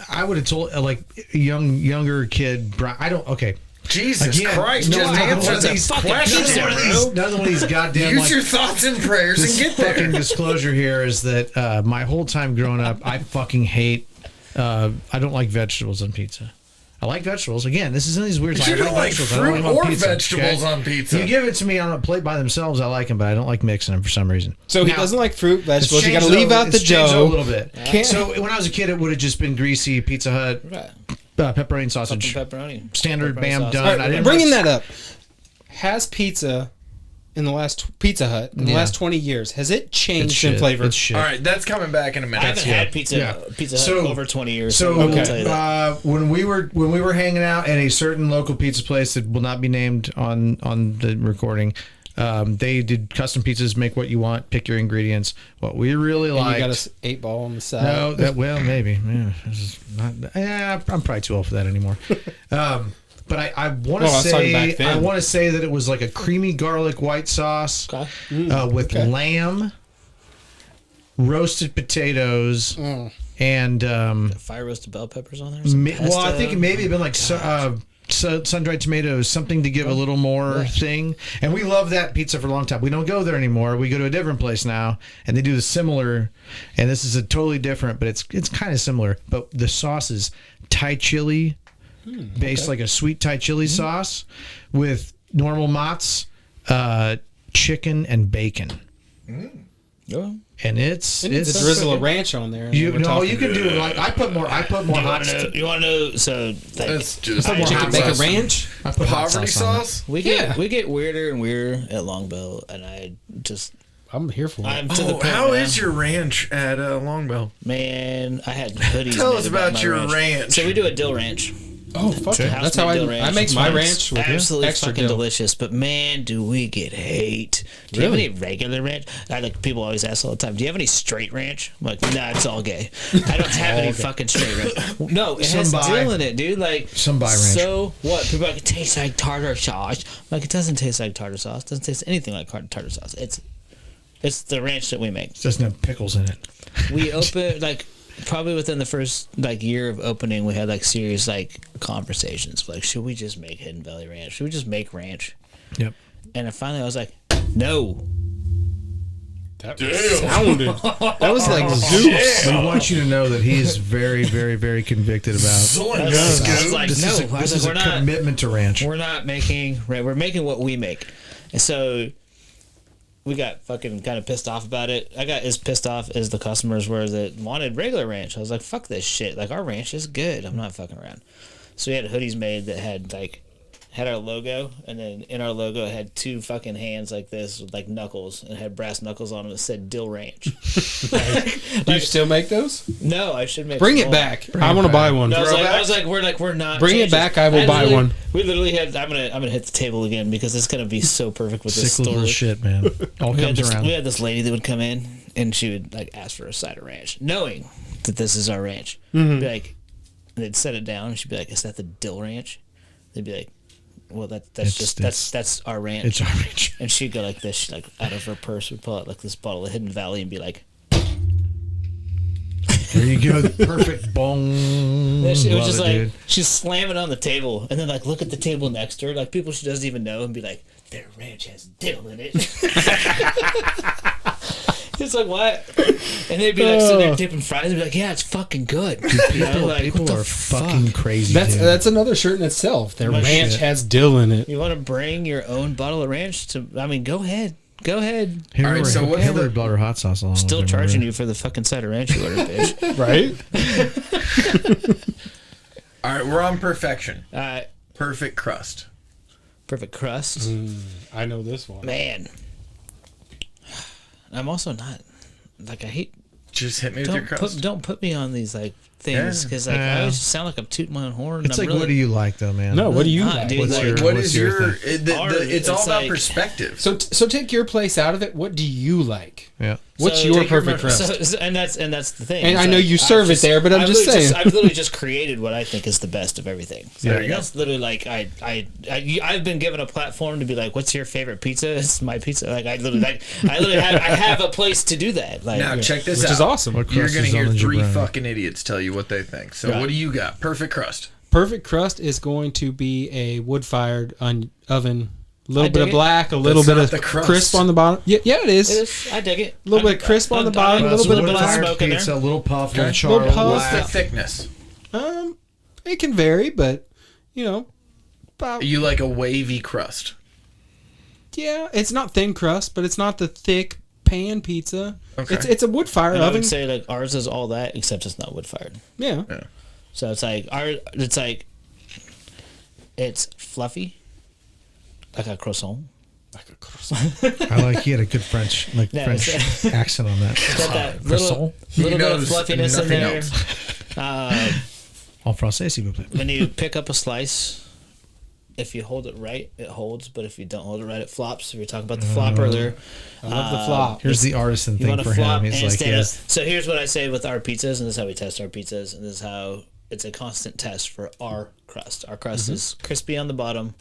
Speaker 5: I would have told like a younger kid. I don't. Okay.
Speaker 3: Jesus
Speaker 5: Again,
Speaker 3: Christ,
Speaker 5: no,
Speaker 3: just
Speaker 5: another
Speaker 3: answer
Speaker 5: one of
Speaker 3: these
Speaker 2: fucking
Speaker 3: questions.
Speaker 2: pizza, bro.
Speaker 5: Another one of these goddamn.
Speaker 3: Use
Speaker 5: like,
Speaker 3: your thoughts and prayers and
Speaker 5: this
Speaker 3: get there.
Speaker 5: fucking disclosure here is that my whole time growing up, I fucking hate. I don't like vegetables on pizza. I like vegetables. Again, this is one of these weird.
Speaker 3: You don't like
Speaker 5: vegetables. I don't
Speaker 3: fruit
Speaker 5: like them on
Speaker 3: or
Speaker 5: pizza,
Speaker 3: vegetables on pizza.
Speaker 5: You give it to me on a plate by themselves, I like them, but I don't like mixing them for some reason.
Speaker 4: So he
Speaker 5: Now,
Speaker 4: doesn't like fruit,
Speaker 5: it's
Speaker 4: vegetables. You got to
Speaker 5: changed
Speaker 4: leave out the
Speaker 5: it's changed a
Speaker 4: dough.
Speaker 5: little bit.
Speaker 4: Can't-
Speaker 5: So when I was a kid, it would have just been greasy Pizza Hut,
Speaker 2: Right.
Speaker 5: pepperoni sausage,
Speaker 2: Pepperoni.
Speaker 5: standard,
Speaker 2: Pepperoni
Speaker 5: bam,
Speaker 2: sauce.
Speaker 5: done.
Speaker 4: All
Speaker 5: I
Speaker 4: right,
Speaker 5: didn't
Speaker 4: bringing
Speaker 5: really-
Speaker 4: that up, has pizza in the last Pizza Hut in the last 20 years, has it changed in
Speaker 5: shit.
Speaker 4: flavor?
Speaker 5: It's shit.
Speaker 3: All right, that's coming back in a minute.
Speaker 2: I haven't had Pizza
Speaker 5: Yeah.
Speaker 2: Hut
Speaker 5: So-
Speaker 2: over 20 years.
Speaker 5: So
Speaker 2: I'll tell you that.
Speaker 5: when we were hanging out at a certain local pizza place that will not be named on the recording, they did custom pizzas, make what you want, pick your ingredients. What we really
Speaker 4: And you
Speaker 5: liked.
Speaker 4: got a 8-ball on the side.
Speaker 5: No, well maybe. Yeah, this is not. Yeah, I'm probably too old for that anymore. But I want to
Speaker 4: Well, I was talking
Speaker 5: say
Speaker 4: back then.
Speaker 5: I want to say that it was like a creamy garlic white sauce
Speaker 2: Okay.
Speaker 5: with lamb, roasted potatoes, and
Speaker 2: Fire roasted bell peppers on there.
Speaker 5: well, I think it maybe had been like sun-dried tomatoes, something to give a little more thing. And we love that pizza for a long time. We don't go there anymore. We go to a different place now, and they do the similar. And this is a totally different, but it's kind of similar. But the sauce is Thai chili, based like a sweet Thai chili sauce with normal mozz, chicken, and bacon.
Speaker 2: Yeah.
Speaker 5: And it's
Speaker 4: It's drizzle of ranch on there.
Speaker 5: you
Speaker 4: We're
Speaker 5: know
Speaker 4: talking-
Speaker 5: you can do like I put more hot stuff.
Speaker 2: You want to know? So
Speaker 3: That's just
Speaker 5: Chicken
Speaker 4: Chicken
Speaker 5: hot
Speaker 4: bacon
Speaker 5: sauce.
Speaker 4: ranch.
Speaker 5: I put hot
Speaker 3: poverty
Speaker 5: sauce on it.
Speaker 3: sauce.
Speaker 2: we get weirder and weirder at Longbell, and
Speaker 4: I'm here for it.
Speaker 2: I'm to the
Speaker 3: Oh,
Speaker 2: point
Speaker 3: how
Speaker 2: now.
Speaker 3: is your ranch at Longbell?
Speaker 2: Man, I had hoodies.
Speaker 3: Tell
Speaker 2: made
Speaker 3: us about
Speaker 2: my
Speaker 3: your ranch.
Speaker 2: So we do a dill ranch.
Speaker 4: Oh, fuck it.
Speaker 2: House
Speaker 4: That's how
Speaker 2: made
Speaker 4: I
Speaker 2: dill
Speaker 4: I make my ranch with
Speaker 2: absolutely
Speaker 4: extra
Speaker 2: fucking
Speaker 4: dill.
Speaker 2: delicious. But man, do we get hate? Do you have any regular ranch? People always ask all the time. Do you have any straight ranch? I'm like, nah, it's all gay. I don't have any fucking straight ranch. No, it has
Speaker 5: Some
Speaker 2: dill
Speaker 5: bi.
Speaker 2: in it, dude. Like
Speaker 5: Some bi ranch.
Speaker 2: So what? People are like, it tastes like tartar sauce. I'm like, it doesn't taste like tartar sauce. It doesn't taste anything like tartar sauce. It's the ranch that we make.
Speaker 5: It doesn't have pickles in it.
Speaker 2: We open probably within the first year of opening, we had serious conversations. Like, should we just make Hidden Valley Ranch? Should we just make ranch?
Speaker 5: Yep.
Speaker 2: And finally, I was like, no.
Speaker 4: That sounded. That was like Zeus.
Speaker 5: We want you to know that he is very, very, very convicted about.
Speaker 2: I was like,
Speaker 5: This
Speaker 2: no.
Speaker 5: is
Speaker 2: I was
Speaker 5: a
Speaker 2: like, we're not.
Speaker 5: commitment to ranch.
Speaker 2: We're not making. We're making what we make, and so we got fucking kind of pissed off about it. I got as pissed off as the customers were that wanted regular ranch. I was like, fuck this shit. Our ranch is good. I'm not fucking around. So we had hoodies made that had had our logo, and then in our logo it had two fucking hands like this with knuckles, and it had brass knuckles on them that said Dill Ranch.
Speaker 4: Do you still make those?
Speaker 2: No, I should make
Speaker 4: Bring
Speaker 2: them
Speaker 4: it
Speaker 2: all.
Speaker 4: back. I want to buy one.
Speaker 2: No, I was like, we're not.
Speaker 4: Bring it
Speaker 2: changing.
Speaker 4: back, I will buy
Speaker 2: literally-
Speaker 4: one.
Speaker 2: We literally had. I'm gonna hit the table again because it's gonna be so perfect with this
Speaker 5: Cyclical
Speaker 2: story.
Speaker 5: shit, man. All
Speaker 2: We had,
Speaker 5: comes around.
Speaker 2: we had this lady that would come in and she would ask for a side of ranch, knowing that this is our ranch.
Speaker 4: Mm-hmm.
Speaker 2: Be like, and they'd set it down and she'd be like, "Is that the Dill Ranch?" They'd be like, "Well, that's our ranch."
Speaker 5: It's our ranch.
Speaker 2: And she'd go like this. She out of her purse would pull out this bottle of Hidden Valley and be like,
Speaker 5: There you go. The perfect bong.
Speaker 2: it was
Speaker 5: Love
Speaker 2: just
Speaker 5: it,
Speaker 2: like
Speaker 5: dude.
Speaker 2: she's slamming on the table and then look at the table next to her, people she doesn't even know, and be like, "Their ranch has dill in it." It's like, what? And they'd be sitting there dipping fries and be like, "Yeah, it's fucking good."
Speaker 5: People
Speaker 2: what the
Speaker 5: are
Speaker 2: fuck?
Speaker 5: fucking crazy. dude.
Speaker 4: That's another shirt in itself. Their ranch
Speaker 5: shit.
Speaker 4: has dill in it.
Speaker 2: You want to bring your own bottle of ranch to? I mean, go ahead. Go ahead.
Speaker 5: Here
Speaker 3: All right, so what's
Speaker 5: Hillary
Speaker 3: the-
Speaker 5: brought her hot sauce along.
Speaker 2: Still
Speaker 5: with her,
Speaker 2: charging
Speaker 5: remember?
Speaker 2: you for the fucking side of ranch you ordered, bitch.
Speaker 4: Right?
Speaker 3: All right, we're on perfection.
Speaker 2: Uh,
Speaker 3: Perfect crust.
Speaker 2: perfect crust.
Speaker 4: I know this one.
Speaker 2: Man. I'm also not. I hate.
Speaker 3: Just hit me with your crust.
Speaker 2: Don't put me on these things because I
Speaker 5: Yeah.
Speaker 2: always sound like I'm tooting my own horn.
Speaker 5: It's
Speaker 2: I'm
Speaker 5: like,
Speaker 2: really,
Speaker 5: what do you like, though, man?
Speaker 4: No, what do you
Speaker 2: not,
Speaker 4: like?
Speaker 2: dude.
Speaker 5: What's your-
Speaker 3: What
Speaker 5: what's
Speaker 3: is
Speaker 5: your
Speaker 3: your?
Speaker 5: thing?
Speaker 3: It's all
Speaker 2: It's
Speaker 3: about
Speaker 2: like-
Speaker 3: perspective.
Speaker 4: So take your place out of it. What do you like?
Speaker 5: Yeah.
Speaker 4: What's
Speaker 2: So
Speaker 4: your
Speaker 2: take your
Speaker 4: perfect crust?
Speaker 2: So, and that's the thing.
Speaker 4: And
Speaker 2: It's
Speaker 4: I know you serve it there, but I'm
Speaker 2: I've
Speaker 4: just
Speaker 2: literally
Speaker 4: saying.
Speaker 2: I've literally just created what I think is the best of everything. So
Speaker 5: There you go.
Speaker 2: that's literally I've been given a platform to be like, "What's your favorite pizza?" It's my pizza. I literally have a place to do that.
Speaker 3: Now check this
Speaker 4: Which
Speaker 3: out.
Speaker 4: is awesome.
Speaker 5: What
Speaker 3: You're
Speaker 5: crust
Speaker 3: gonna
Speaker 5: is
Speaker 3: hear
Speaker 5: on the
Speaker 3: three
Speaker 5: jabroni?
Speaker 3: fucking idiots tell you what they think. So
Speaker 2: Right.
Speaker 3: what do you got? Perfect crust.
Speaker 4: Perfect crust is going to be a wood-fired oven. A little
Speaker 2: I
Speaker 4: bit
Speaker 2: dig
Speaker 4: of
Speaker 2: it.
Speaker 4: black, a little
Speaker 3: That's
Speaker 4: bit
Speaker 3: not
Speaker 4: of
Speaker 3: the crust.
Speaker 4: crisp on the bottom. Yeah, it is.
Speaker 2: It is. I dig it.
Speaker 4: A little bit of crisp on the bottom, a little bit of
Speaker 2: of
Speaker 4: black.
Speaker 2: smoke in there.
Speaker 5: Pizza, a little puff, a little
Speaker 3: Okay.
Speaker 5: char,
Speaker 4: Little
Speaker 5: a little
Speaker 4: puff.
Speaker 3: What's the
Speaker 5: black.
Speaker 3: thickness?
Speaker 4: It can vary, but about
Speaker 3: You like a wavy crust.
Speaker 4: yeah. It's not thin crust, but it's not the thick pan pizza.
Speaker 3: Okay.
Speaker 4: It's a wood fire
Speaker 2: And I
Speaker 4: oven.
Speaker 2: would say like ours is all that except it's not wood fired.
Speaker 4: Yeah.
Speaker 2: So it's like it's fluffy, like a croissant.
Speaker 5: I like he had a good French
Speaker 2: No,
Speaker 5: French accent on that.
Speaker 2: Got that
Speaker 5: Croissant.
Speaker 2: little bit of
Speaker 3: knows
Speaker 2: fluffiness in
Speaker 3: nothing
Speaker 2: there.
Speaker 3: else.
Speaker 5: En français, s'il vous plaît.
Speaker 2: When you pick up a slice, if you hold it right, it holds. But if you don't hold it right, it flops. If you're talking about the flop earlier,
Speaker 4: I love the flop.
Speaker 5: Here's the artisan
Speaker 2: you
Speaker 5: thing
Speaker 2: want to
Speaker 5: for
Speaker 2: flop
Speaker 5: him.
Speaker 2: and
Speaker 5: He's like,
Speaker 2: stand
Speaker 5: yes.
Speaker 2: up. So here's what I say with our pizzas, and this is how we test our pizzas, and this is how it's a constant test for our crust. Our crust is crispy on the bottom,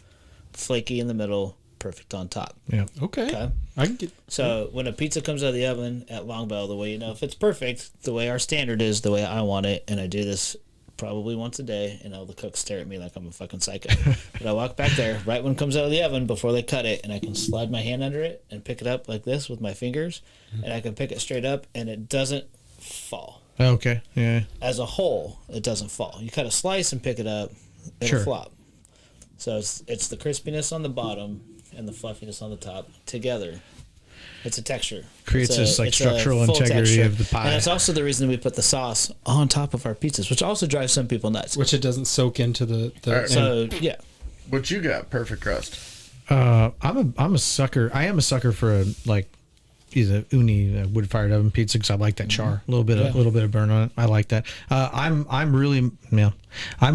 Speaker 2: flaky in the middle, perfect on top.
Speaker 5: Yeah.
Speaker 4: Okay.
Speaker 2: Okay.
Speaker 4: I can get.
Speaker 2: So when a pizza comes out of the oven at Longbell, the way you know if it's perfect, the way our standard is, the way I want it, and I do this probably once a day, and all the cooks stare at me like I'm a fucking psycho. But I walk back there right when it comes out of the oven before they cut it, and I can slide my hand under it and pick it up like this with my fingers, and I can pick it straight up, and it doesn't fall.
Speaker 5: Okay. Yeah.
Speaker 2: As a whole, it doesn't fall. You cut a slice and pick it up, it'll
Speaker 5: Sure.
Speaker 2: flop. So it's the crispiness on the bottom and the fluffiness on the top together. It's a texture.
Speaker 5: Creates
Speaker 2: It's
Speaker 5: this, like,
Speaker 2: it's a
Speaker 5: structural
Speaker 2: full
Speaker 5: integrity
Speaker 2: texture.
Speaker 5: of the pie.
Speaker 2: And it's also the reason we put the sauce on top of our pizzas, which also drives some people nuts.
Speaker 4: Which it doesn't soak into the.
Speaker 3: Alright,
Speaker 2: So yeah,
Speaker 3: What you got? Perfect crust.
Speaker 5: I'm a sucker. I am a sucker for either uni wood fired oven pizza because I like that char. A little bit of burn on it. I like that. I'm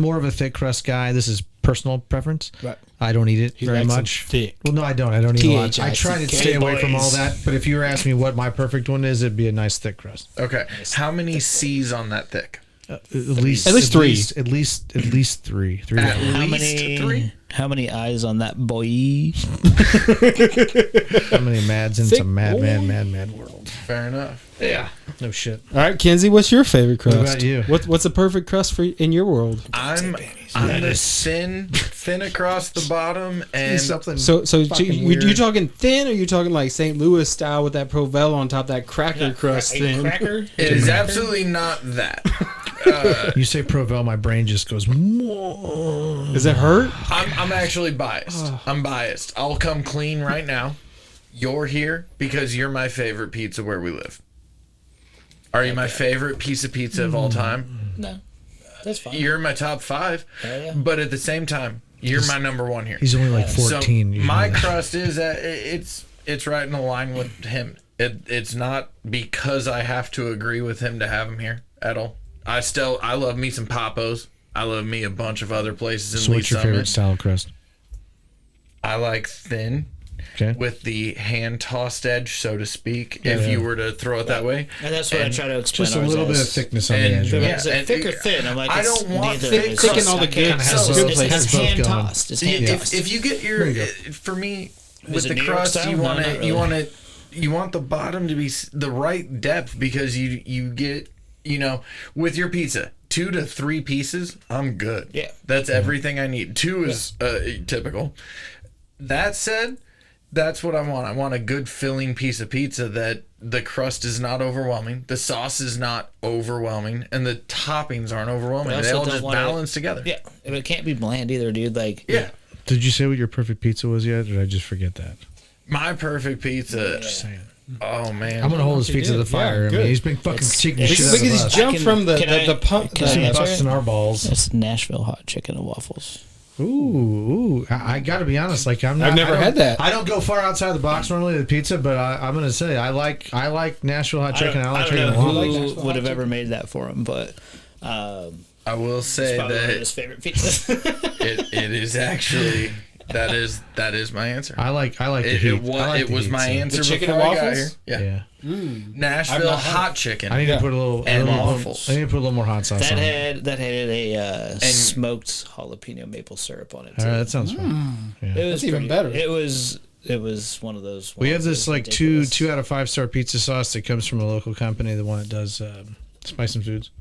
Speaker 5: more of a thick crust guy. This is personal preference.
Speaker 4: Right.
Speaker 5: I don't eat it very
Speaker 4: likes them
Speaker 5: much.
Speaker 4: thick.
Speaker 5: Well, no, I don't. I don't eat a lot. I try to
Speaker 4: THICK
Speaker 5: stay away from all
Speaker 2: boys.
Speaker 5: that. But if you were asking me what my perfect one is, it'd be a nice thick crust.
Speaker 3: Okay. How many C's on that thick?
Speaker 5: At least
Speaker 4: three.
Speaker 5: At least three. Three.
Speaker 3: At
Speaker 2: how
Speaker 3: least three?
Speaker 2: many eyes on that boy?
Speaker 5: How many mads in
Speaker 4: Thick
Speaker 5: some mad
Speaker 4: boy.
Speaker 5: world?
Speaker 3: Fair enough.
Speaker 5: Yeah. No shit.
Speaker 4: All right, Ken-Zee, what's your favorite crust?
Speaker 5: about you?
Speaker 4: What's a perfect crust for in your world?
Speaker 3: I'm the thin across the bottom, and
Speaker 5: Something.
Speaker 4: So
Speaker 5: fucking
Speaker 4: you
Speaker 5: weird.
Speaker 4: talking thin, or you talking like St. Louis style with that Provel on top, that cracker crust thin?
Speaker 2: Cracker?
Speaker 3: it is absolutely not that.
Speaker 5: You say Provel, my brain just goes. Whoa.
Speaker 4: Does it hurt?
Speaker 3: I'm actually biased. I'm biased. I'll come clean right now. You're here because you're my favorite pizza where we live. Are you my favorite piece of pizza of all time?
Speaker 2: No, that's fine.
Speaker 3: You're in my top 5.
Speaker 2: Yeah.
Speaker 3: But at the same time, you're my number 1 here.
Speaker 5: He's only like 14.
Speaker 3: So
Speaker 5: you
Speaker 3: my
Speaker 5: know that.
Speaker 3: crust is it's right in line with him. It's not because I have to agree with him to have him here at all. I love me some Papos. I love me a bunch of other places in
Speaker 5: So
Speaker 3: Lee
Speaker 5: what's your
Speaker 3: Summit.
Speaker 5: favorite style crust?
Speaker 3: I like thin
Speaker 5: Okay.
Speaker 3: with the hand tossed edge, so to speak, if you were to throw it that way.
Speaker 2: And that's what I try to explain.
Speaker 5: Just a
Speaker 2: ours
Speaker 5: little bit of
Speaker 2: as.
Speaker 5: thickness on the
Speaker 3: And-
Speaker 5: edge. Right?
Speaker 3: yeah.
Speaker 2: Is it thick or thin? I'm like,
Speaker 3: I
Speaker 2: it's
Speaker 3: don't want
Speaker 2: neither.
Speaker 3: thick
Speaker 2: It's
Speaker 4: crust.
Speaker 2: just-
Speaker 4: Thick in all the
Speaker 2: I can't-
Speaker 4: good
Speaker 2: it's-
Speaker 4: stuff.
Speaker 2: it's-
Speaker 4: Good
Speaker 2: it's
Speaker 5: places.
Speaker 2: hand
Speaker 5: Both going.
Speaker 2: tossed. It's hand tossed.
Speaker 3: If you get your,
Speaker 5: you go.
Speaker 3: for me,
Speaker 2: Is
Speaker 3: with
Speaker 2: it
Speaker 3: the
Speaker 2: New York
Speaker 3: crust,
Speaker 2: style?
Speaker 3: you
Speaker 2: No,
Speaker 3: want
Speaker 2: not
Speaker 3: it,
Speaker 2: really.
Speaker 3: you want the bottom to be the right depth because you get, with your pizza, 2 to 3 pieces, I'm good.
Speaker 2: Yeah.
Speaker 3: That's everything I need. 2 is typical. That said, that's what I want. I want a good filling piece of pizza that the crust is not overwhelming, the sauce is not overwhelming, and the toppings aren't overwhelming.
Speaker 2: But
Speaker 3: They
Speaker 2: also
Speaker 3: all
Speaker 2: don't
Speaker 3: just
Speaker 2: want it-
Speaker 3: balance together.
Speaker 2: Yeah, but it can't be bland either, dude. Like,
Speaker 3: Yeah.
Speaker 5: Did you say what your perfect pizza was yet? Or did I just forget that?
Speaker 3: My perfect pizza. Oh man.
Speaker 5: I'm gonna hold his
Speaker 4: you
Speaker 5: feet to
Speaker 4: did.
Speaker 5: the fire.
Speaker 4: Yeah,
Speaker 5: I mean,
Speaker 4: good.
Speaker 5: he's been fucking kicking
Speaker 2: it's-
Speaker 5: shit
Speaker 4: Look
Speaker 5: out
Speaker 4: at
Speaker 5: of
Speaker 4: his
Speaker 5: us.
Speaker 4: jump from the
Speaker 2: can I-
Speaker 4: the pump.
Speaker 2: can I
Speaker 5: He's been
Speaker 2: answer
Speaker 5: busting our balls.
Speaker 2: it's Nashville hot chicken and waffles.
Speaker 5: Ooh. I gotta be honest. Like I'm not.
Speaker 4: I've never
Speaker 5: I don't-
Speaker 4: had that.
Speaker 5: I don't go far outside the box normally with pizza, but I'm gonna say I like Nashville hot chicken. I like
Speaker 2: I
Speaker 5: chicken.
Speaker 2: don't
Speaker 5: a
Speaker 2: know
Speaker 5: lot.
Speaker 2: who would have ever made that for him, but
Speaker 3: I will say
Speaker 2: probably one of
Speaker 3: that
Speaker 2: his favorite pizzas.
Speaker 3: it is actually that is my answer.
Speaker 5: I like the
Speaker 3: It,
Speaker 5: heat.
Speaker 3: it, was,
Speaker 5: I like
Speaker 3: it
Speaker 5: the
Speaker 3: was
Speaker 5: heat,
Speaker 3: my
Speaker 5: so-
Speaker 3: answer
Speaker 4: The chicken
Speaker 3: before
Speaker 4: and
Speaker 3: I got
Speaker 4: waffles?
Speaker 3: here.
Speaker 5: Yeah.
Speaker 3: Nashville
Speaker 4: I've not had
Speaker 3: hot chicken.
Speaker 5: I need
Speaker 4: Yeah.
Speaker 5: to put a little
Speaker 3: And
Speaker 5: a little-
Speaker 3: waffles.
Speaker 5: I need to put a little more hot sauce
Speaker 2: that
Speaker 5: on it.
Speaker 2: had a smoked jalapeno maple syrup on it too.
Speaker 5: All right, that sounds fun. Yeah.
Speaker 2: It was
Speaker 4: That's even
Speaker 2: pretty-
Speaker 4: better.
Speaker 2: It was one of those.
Speaker 5: We have
Speaker 2: ones that
Speaker 5: this
Speaker 2: was
Speaker 5: like
Speaker 2: ridiculous.
Speaker 5: 2 out of 5 star pizza sauce that comes from a local company, the one that does Spice and Foods.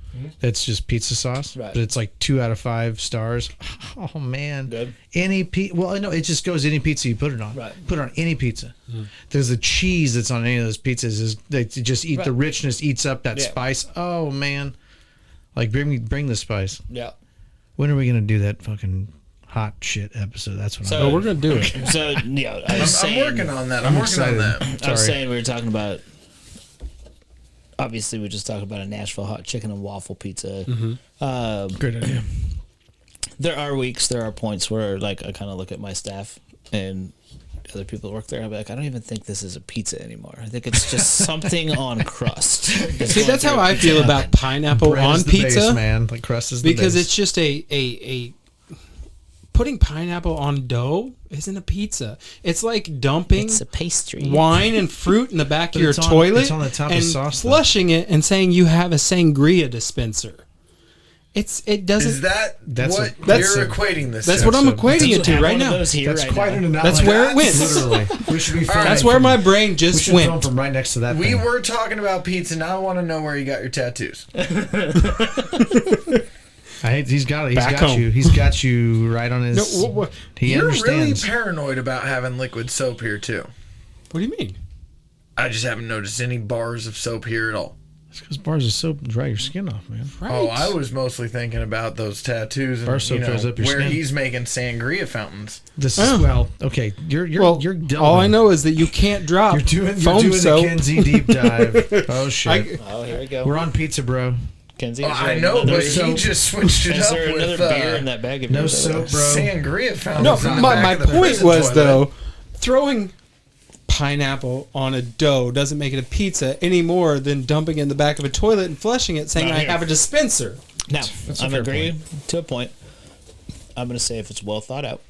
Speaker 5: It's just pizza sauce,
Speaker 2: Right.
Speaker 5: but it's like 2 out of 5 stars. Oh man,
Speaker 2: Good.
Speaker 5: Well, no, it just goes any pizza you put it on.
Speaker 2: Right.
Speaker 5: Put it on any pizza. There's the cheese that's on any of those pizzas is they just eat the
Speaker 2: Right.
Speaker 5: richness, eats up that
Speaker 2: Yeah.
Speaker 5: spice. Oh man, like bring the spice.
Speaker 2: Yeah.
Speaker 5: When are we gonna do that fucking hot shit episode? That's what
Speaker 2: So-
Speaker 4: Oh, we're gonna do it.
Speaker 2: So yeah, I
Speaker 3: I'm,
Speaker 2: was saying,
Speaker 3: I'm working on that. I'm working
Speaker 5: excited.
Speaker 3: on that.
Speaker 2: I was
Speaker 5: Sorry.
Speaker 2: saying we were talking about. Obviously, we just talked about a Nashville hot chicken and waffle pizza.
Speaker 5: Great idea.
Speaker 2: There are weeks, there are points where like I kind of look at my staff and other people that work there. I'm like, I don't even think this is a pizza anymore. I think it's just something on crust.
Speaker 4: See, that's how I feel about pineapple
Speaker 5: Bread
Speaker 4: on
Speaker 5: is the
Speaker 4: pizza.
Speaker 5: base, man. Like crust is the
Speaker 4: Because
Speaker 5: base.
Speaker 4: it's just a putting pineapple on dough isn't a pizza. It's like dumping
Speaker 2: It's a pastry.
Speaker 4: wine and fruit in the back of
Speaker 5: But
Speaker 4: your
Speaker 5: it's on-
Speaker 4: toilet
Speaker 5: it's on the top of
Speaker 4: and
Speaker 5: sauce, though.
Speaker 4: flushing it and saying you have a sangria dispenser. It doesn't.
Speaker 3: Is that
Speaker 5: That's
Speaker 3: what
Speaker 5: a-
Speaker 4: that's
Speaker 3: you're
Speaker 4: a-
Speaker 3: equating this
Speaker 4: that's
Speaker 3: to?
Speaker 4: what I'm
Speaker 5: So-
Speaker 4: equating it to
Speaker 2: Have
Speaker 4: right
Speaker 2: one of
Speaker 4: now.
Speaker 2: those here
Speaker 5: That's
Speaker 2: right
Speaker 5: quite
Speaker 2: now.
Speaker 5: an analogy.
Speaker 4: That's where it went.
Speaker 5: Literally. We should be filming
Speaker 4: That's where
Speaker 5: from-
Speaker 4: my brain
Speaker 5: we
Speaker 4: just
Speaker 5: should film
Speaker 4: went.
Speaker 5: from right next to that.
Speaker 3: We
Speaker 5: thing.
Speaker 3: were talking about pizza. Now I want to know where you got your tattoos.
Speaker 5: He's got
Speaker 4: Back home.
Speaker 5: you. He's got you right on his.
Speaker 4: No, what
Speaker 5: he
Speaker 3: You're
Speaker 5: understands.
Speaker 3: really paranoid about having liquid soap here too.
Speaker 4: do you mean?
Speaker 3: I just haven't noticed any bars of soap here at all.
Speaker 5: It's because bars of soap dry your skin off, man.
Speaker 4: Right.
Speaker 3: Oh, I was mostly thinking about those tattoos and
Speaker 5: Bar soap dries up your
Speaker 3: where
Speaker 5: skin.
Speaker 3: he's making sangria fountains.
Speaker 5: This is well, okay. You're
Speaker 4: well,
Speaker 5: you're delving.
Speaker 4: all I know is that you can't drop
Speaker 5: You're doing
Speaker 4: foam
Speaker 5: the
Speaker 4: soap.
Speaker 5: Ken-Zee deep dive. Oh shit.
Speaker 2: Oh, here we go.
Speaker 5: We're on pizza, bro.
Speaker 2: Ken-Zee,
Speaker 3: Oh,
Speaker 2: is
Speaker 3: I
Speaker 2: there
Speaker 3: know,
Speaker 2: another-
Speaker 3: but he just switched it
Speaker 2: Is
Speaker 3: up
Speaker 2: there another
Speaker 3: with
Speaker 2: beer in that bag of
Speaker 5: No
Speaker 2: yours?
Speaker 5: soap, bro.
Speaker 3: sangria fountains.
Speaker 4: No,
Speaker 3: on the
Speaker 4: my
Speaker 3: back of the
Speaker 4: point
Speaker 3: prison
Speaker 4: was
Speaker 3: toilet.
Speaker 4: though, throwing pineapple on a dough doesn't make it a pizza any more than dumping it in the back of a toilet and flushing it, saying
Speaker 2: Not
Speaker 4: I
Speaker 2: here.
Speaker 4: have a dispenser.
Speaker 2: Now,
Speaker 5: That's a
Speaker 2: I'm
Speaker 5: fair
Speaker 2: agreeing to a point. I'm going to say if it's well thought out.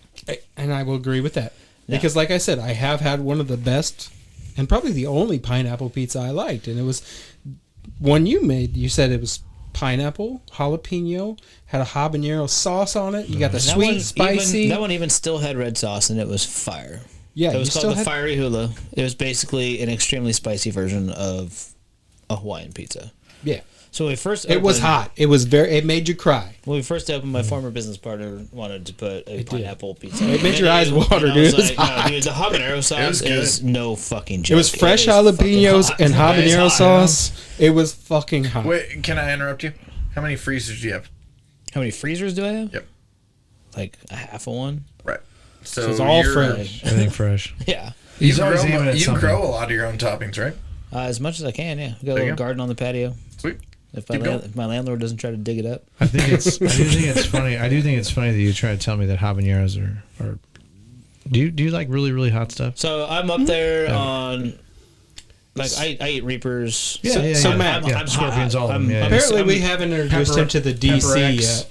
Speaker 4: And I will agree with that.
Speaker 2: Yeah.
Speaker 4: Because like I said, I have had one of the best and probably the only pineapple pizza I liked. And it was one you made. You said it was pineapple, jalapeno, had a habanero sauce on it. You got the
Speaker 2: That
Speaker 4: sweet,
Speaker 2: one
Speaker 4: spicy.
Speaker 2: that one even still had red sauce, and it was fire.
Speaker 4: Yeah,
Speaker 2: it
Speaker 4: you
Speaker 2: was
Speaker 4: still
Speaker 2: called the
Speaker 4: had-
Speaker 2: Fiery Hula. It was basically an extremely spicy version of a Hawaiian pizza.
Speaker 4: Yeah.
Speaker 2: So when we first
Speaker 4: It was
Speaker 2: opened-
Speaker 4: hot. It was very. It made you cry.
Speaker 2: When we first opened, my former business partner wanted to put a pineapple pizza.
Speaker 4: It made
Speaker 2: And
Speaker 4: your
Speaker 2: then
Speaker 4: eyes
Speaker 2: he-
Speaker 4: water,
Speaker 2: and I was
Speaker 4: dude. It was
Speaker 2: like, no,
Speaker 4: hot.
Speaker 2: dude, the habanero sauce
Speaker 3: good.
Speaker 2: is no fucking joke.
Speaker 4: It was fresh
Speaker 2: is fucking
Speaker 4: jalapenos
Speaker 2: hot.
Speaker 4: and
Speaker 2: It is
Speaker 4: habanero
Speaker 2: hot.
Speaker 4: sauce. It was fucking hot.
Speaker 3: Wait, can I interrupt you? How many freezers do you have?
Speaker 2: How many freezers do I have?
Speaker 3: Yep.
Speaker 2: Like a half of one.
Speaker 3: Right. So
Speaker 4: it's all
Speaker 3: you're-
Speaker 4: fresh.
Speaker 5: Everything fresh.
Speaker 2: Yeah.
Speaker 3: You,
Speaker 5: He's always
Speaker 3: grow,
Speaker 5: aiming at
Speaker 3: you
Speaker 5: something.
Speaker 3: grow a lot of your own toppings, right?
Speaker 2: As much as I can, yeah. Got a
Speaker 3: There you
Speaker 2: little
Speaker 3: go.
Speaker 2: garden on the patio.
Speaker 3: Sweet.
Speaker 2: If
Speaker 3: Keep going.
Speaker 2: if my landlord doesn't try to dig it up.
Speaker 5: I think it's. I do think it's funny. I do think it's funny that you try to tell me that habaneros are. Do you like really really hot stuff?
Speaker 2: So I'm up there on. Like I eat Reapers.
Speaker 4: So Matt,
Speaker 2: I'm
Speaker 5: Scorpions,
Speaker 2: hot.
Speaker 5: all of them. Yeah,
Speaker 4: Apparently,
Speaker 2: I'm-
Speaker 4: we haven't introduced
Speaker 5: Pepper-
Speaker 4: him to the
Speaker 5: Pepper
Speaker 4: DC
Speaker 5: X.